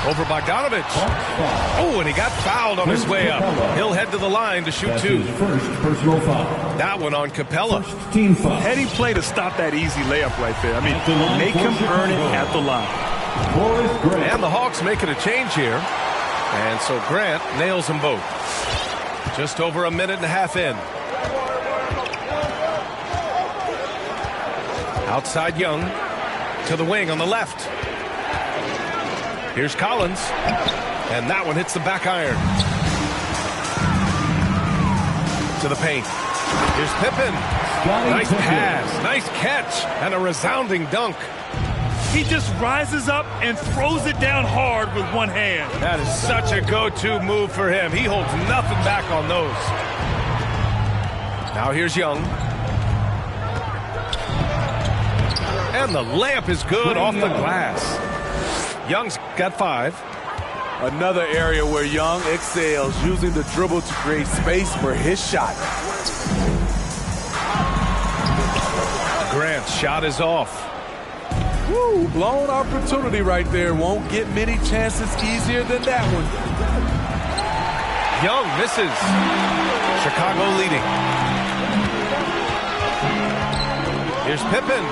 Over Bogdanovich. Oh, and he got fouled on his way up. He'll head to the line to shoot 2. First personal foul. That one on Capella. Team foul. Heady play to stop that easy layup right there. I mean, make him earn it at the line. And the Hawks making a change here. And so Grant nails them both. Just over a minute and a half in. Outside Young. To the wing on the left. Here's Collins. And that one hits the back iron. To the paint. Here's Pippen. Nice pass. Nice catch. And a resounding dunk. He just rises up and throws it down hard with one hand. That is such a go-to move for him. He holds nothing back on those. Now here's Young. And the layup is good off the glass. Young's got 5. Another area where Young excels, using the dribble to create space for his shot. Grant's shot is off. Woo, blown opportunity right there. Won't get many chances easier than that one. Young misses. Chicago leading. Here's Pippen.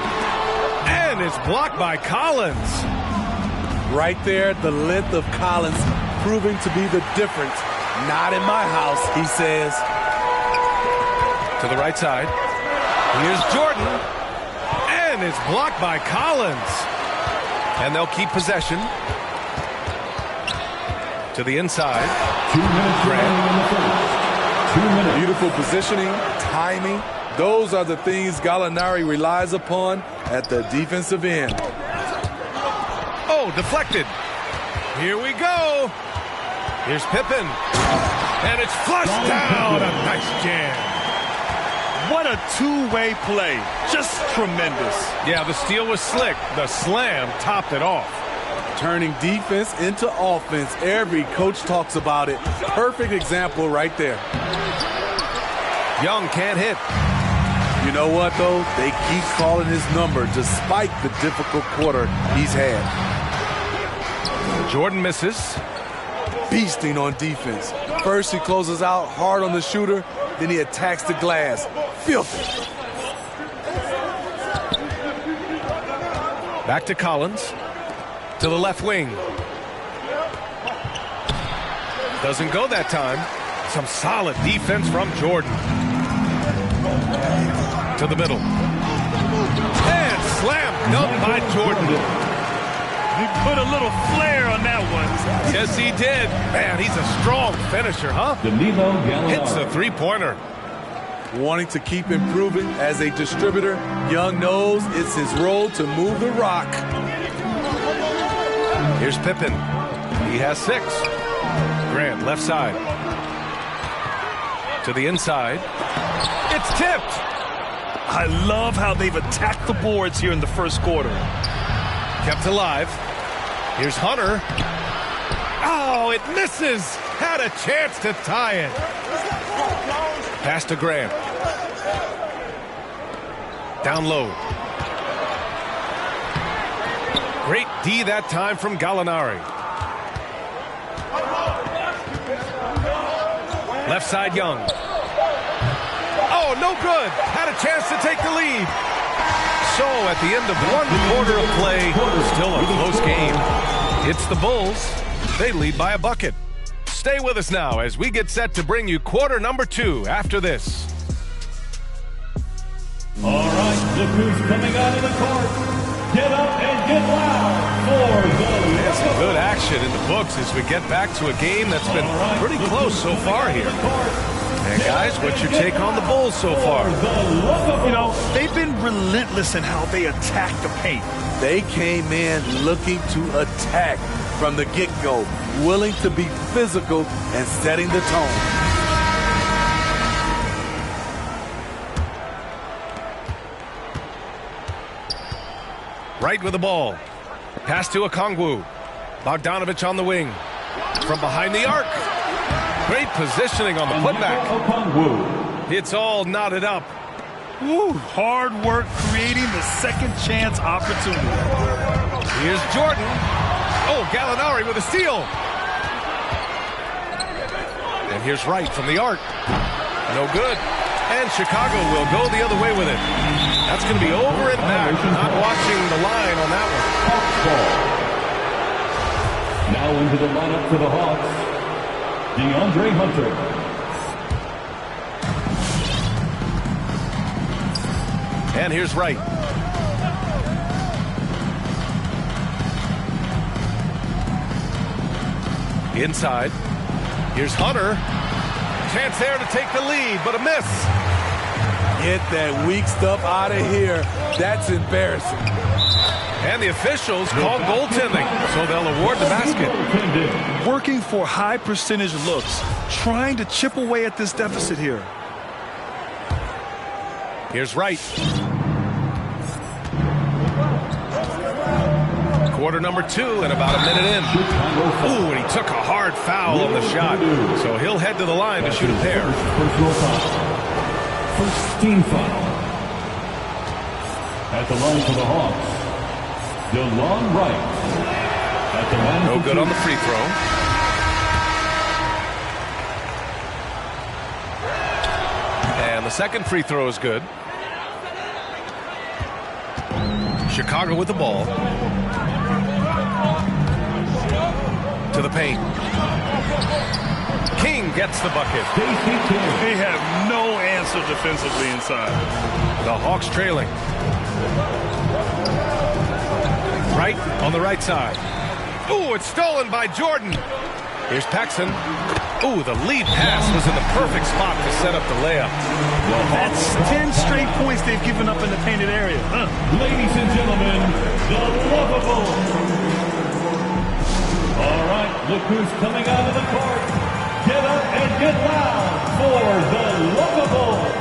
And it's blocked by Collins. Right there, the length of Collins proving to be the difference. Not in my house, he says. To the right side. Here's Jordan. And it's blocked by Collins. And they'll keep possession. To the inside. 2 minutes remaining in the first. 2 minutes. Beautiful positioning, timing. Those are the things Gallinari relies upon at the defensive end. Oh, deflected. Here we go. Here's Pippen. And it's flushed down. A nice jam. What a two-way play. Just tremendous. Yeah, the steal was slick. The slam topped it off. Turning defense into offense. Every coach talks about it. Perfect example right there. Young can't hit. You know what, though? They keep calling his number despite the difficult quarter he's had. Jordan misses. Beasting on defense. First, he closes out hard on the shooter. Then he attacks the glass. Filthy. Back to Collins. To the left wing. Doesn't go that time. Some solid defense from Jordan. To the middle. And slam dunk by Jordan. He put a little flair on that one. Yes, he did. Man, he's a strong finisher, huh? Danilo Gallinari. Hits a three-pointer. wanting to keep improving as a distributor. Young knows it's his role to move the rock. Here's Pippen. He has 6. Grant, left side. To the inside. It's tipped. I love how they've attacked the boards here in the first quarter. Kept alive. Here's Hunter. Oh, it misses. Had a chance to tie it. Pass to Grant. Down low. Great D that time from Gallinari. Left side, Young. Oh, no good. Had a chance to take the lead. So at the end of 1 quarter of play, still a close game. It's the Bulls. They lead by a bucket. Stay with us now as we get set to bring you quarter number 2 after this. All right, look who's coming out of the court. Get up and get loud for the... Some good action in the books as we get back to a game that's been pretty close so far here. And guys, what's your take on the Bulls so far? You know, they've been relentless in how they attack the paint. They came in looking to attack from the get-go, willing to be physical and setting the tone. Right with the ball. Pass to Okongwu. Bogdanovich on the wing. From behind the arc. Great positioning on the putback. It's all knotted up. Woo, hard work creating the second chance opportunity. Here's Jordan. Oh, Gallinari with a steal. And here's Wright from the arc. No good. And Chicago will go the other way with it. That's going to be over and back. Not watching the line on that one. Now into the lineup for the Hawks, DeAndre Hunter. And here's Wright. Inside. Here's Hunter. Chance there to take the lead, but a miss. Get that weak stuff out of here. That's embarrassing. And the officials call goaltending, so they'll award the basket. Working for high percentage looks, trying to chip away at this deficit here. Here's Wright. Quarter number 2 and about a minute in. Ooh, and he took a hard foul on the shot. So he'll head to the line to shoot a pair. First team foul. At the line for the Hawks, DeLon Wright. At the line no good on the free throw. And the second free throw is good. Chicago with the ball. To the paint. King gets the bucket. They have no answer defensively inside. The Hawks trailing. Right on the right side. Ooh, it's stolen by Jordan. Here's Paxson. Ooh, the lead pass was in the perfect spot to set up the layup. That's 10 straight points they've given up in the painted area. Ladies and gentlemen, the lovable. All right, look who's coming out of the court. Get up and get loud for the lovable.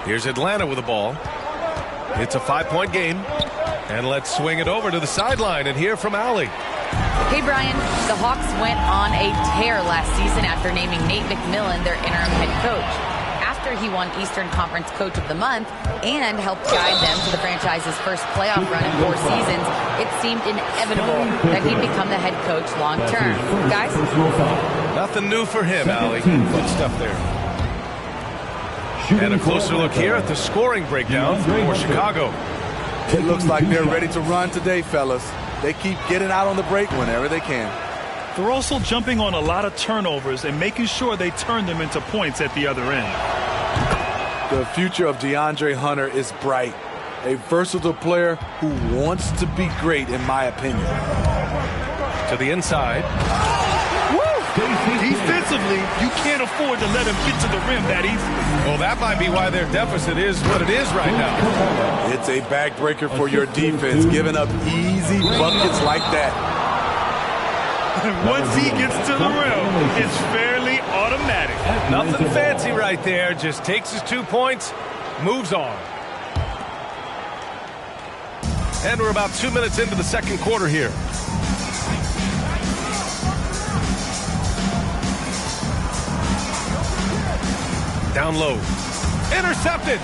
Here's Atlanta with the ball. It's a 5-point game. And let's swing it over to the sideline and hear from Allie. Hey, Brian. The Hawks went on a tear last season after naming Nate McMillan their interim head coach. After after he won Eastern Conference Coach of the Month and helped guide them to the franchise's first playoff run in 4 seasons, it seemed inevitable that he'd become the head coach long term. Guys? Nothing new for him, Allie. Good stuff there. And a closer look here at the scoring breakdown for Chicago. It looks like they're ready to run today, fellas. They keep getting out on the break whenever they can. They're also jumping on a lot of turnovers and making sure they turn them into points at the other end. The future of DeAndre Hunter is bright. A versatile player who wants to be great, in my opinion. To the inside. Defensively, you can't afford to let him get to the rim that easily. Well, that might be why their deficit is what it is right now. It's a backbreaker for your defense, giving up easy buckets like that. Once he gets to the rim, it's fairly automatic. Nothing fancy right there. Just takes his 2 points, moves on. And we're about 2 minutes into the second quarter here. Down low. Intercepted.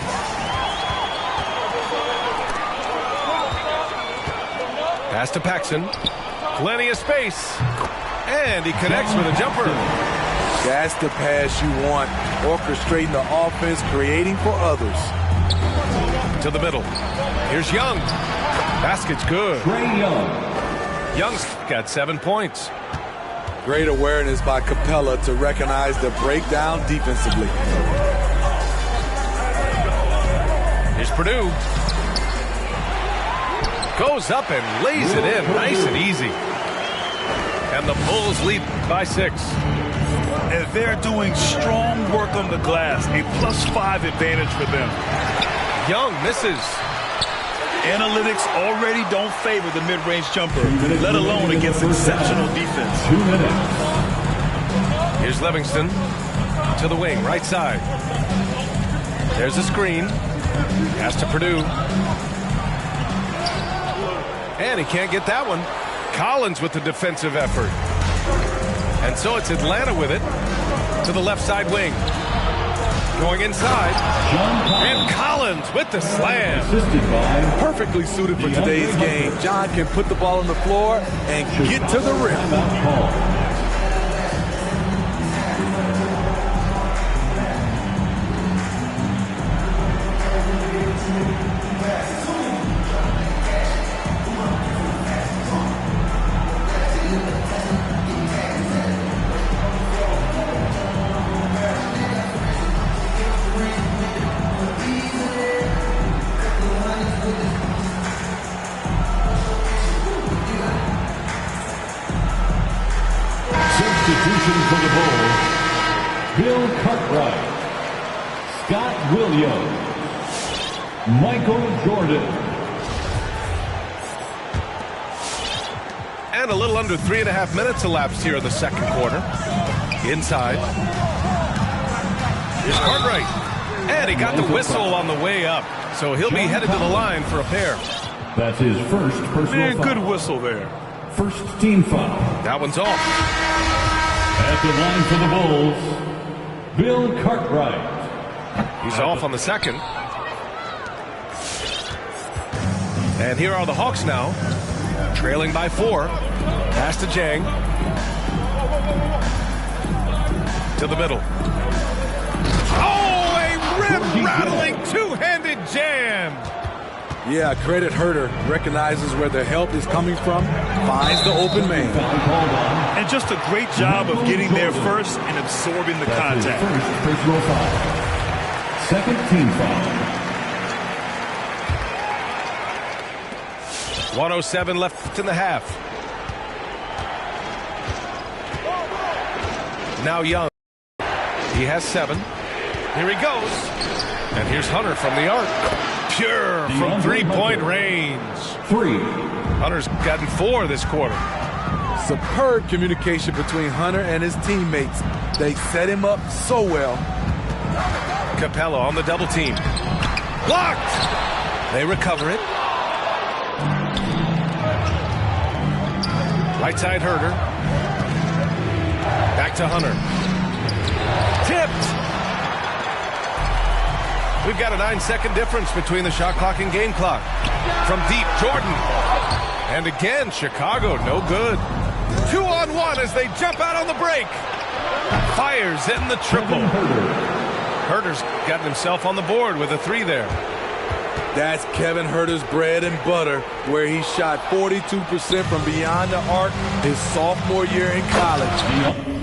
Pass to Paxson. Plenty of space. And he connects with a jumper. That's the pass you want. Orchestrating the offense, creating for others. To the middle. Here's Young. Basket's good. Young's got 7 points. Great awareness by Capella to recognize the breakdown defensively. Here's Purdue. Goes up and lays it in nice and easy. And the Bulls lead by 6. And they're doing strong work on the glass. A +5 advantage for them. Young misses. Analytics already don't favor the mid-range jumper, let alone against exceptional defense. 2 minutes. Here's Livingston to the wing, right side. There's a screen. Pass to Purdue. And he can't get that one. Collins with the defensive effort. And so it's Atlanta with it to the left side wing. Going inside. And Collins with the slam. Perfectly suited for today's game. John can put the ball on the floor and get to the rim. Substitution for the Bulls, Bill Cartwright, Scott Williams, Michael Jordan. And a little under 3.5 minutes elapsed here in the second quarter. Inside. Here's Cartwright. And he got the whistle on the way up. So he'll be headed to the line for a pair. That's his first personal foul. Good whistle there. First team foul. That one's off. At the line for the Bulls, Bill Cartwright. He's off on the second. And here are the Hawks now, trailing by 4. Pass to Jang. To the middle. Oh, a rim-rattling two-handed jam. Yeah, credit Herter. Recognizes where the help is coming from, finds the open man. And just a great job of getting there first and absorbing the contact. First personal foul. Second team foul. 1:07 left in the half. Now Young. He has 7. Here he goes. And here's Hunter from the arc. Pure from three-point range. 3. Hunter's gotten 4 this quarter. Superb communication between Hunter and his teammates. They set him up so well. Capella on the double team. Blocked! They recover it. Right side Herter. Back to Hunter. Tipped! We've got a 9-second difference between the shot clock and game clock. From deep, Jordan. And again, Chicago, no good. 2-on-1 as they jump out on the break. Fires in the triple. Herter's gotten himself on the board with a 3 there. That's Kevin Herter's bread and butter, where he shot 42% from beyond the arc his sophomore year in college.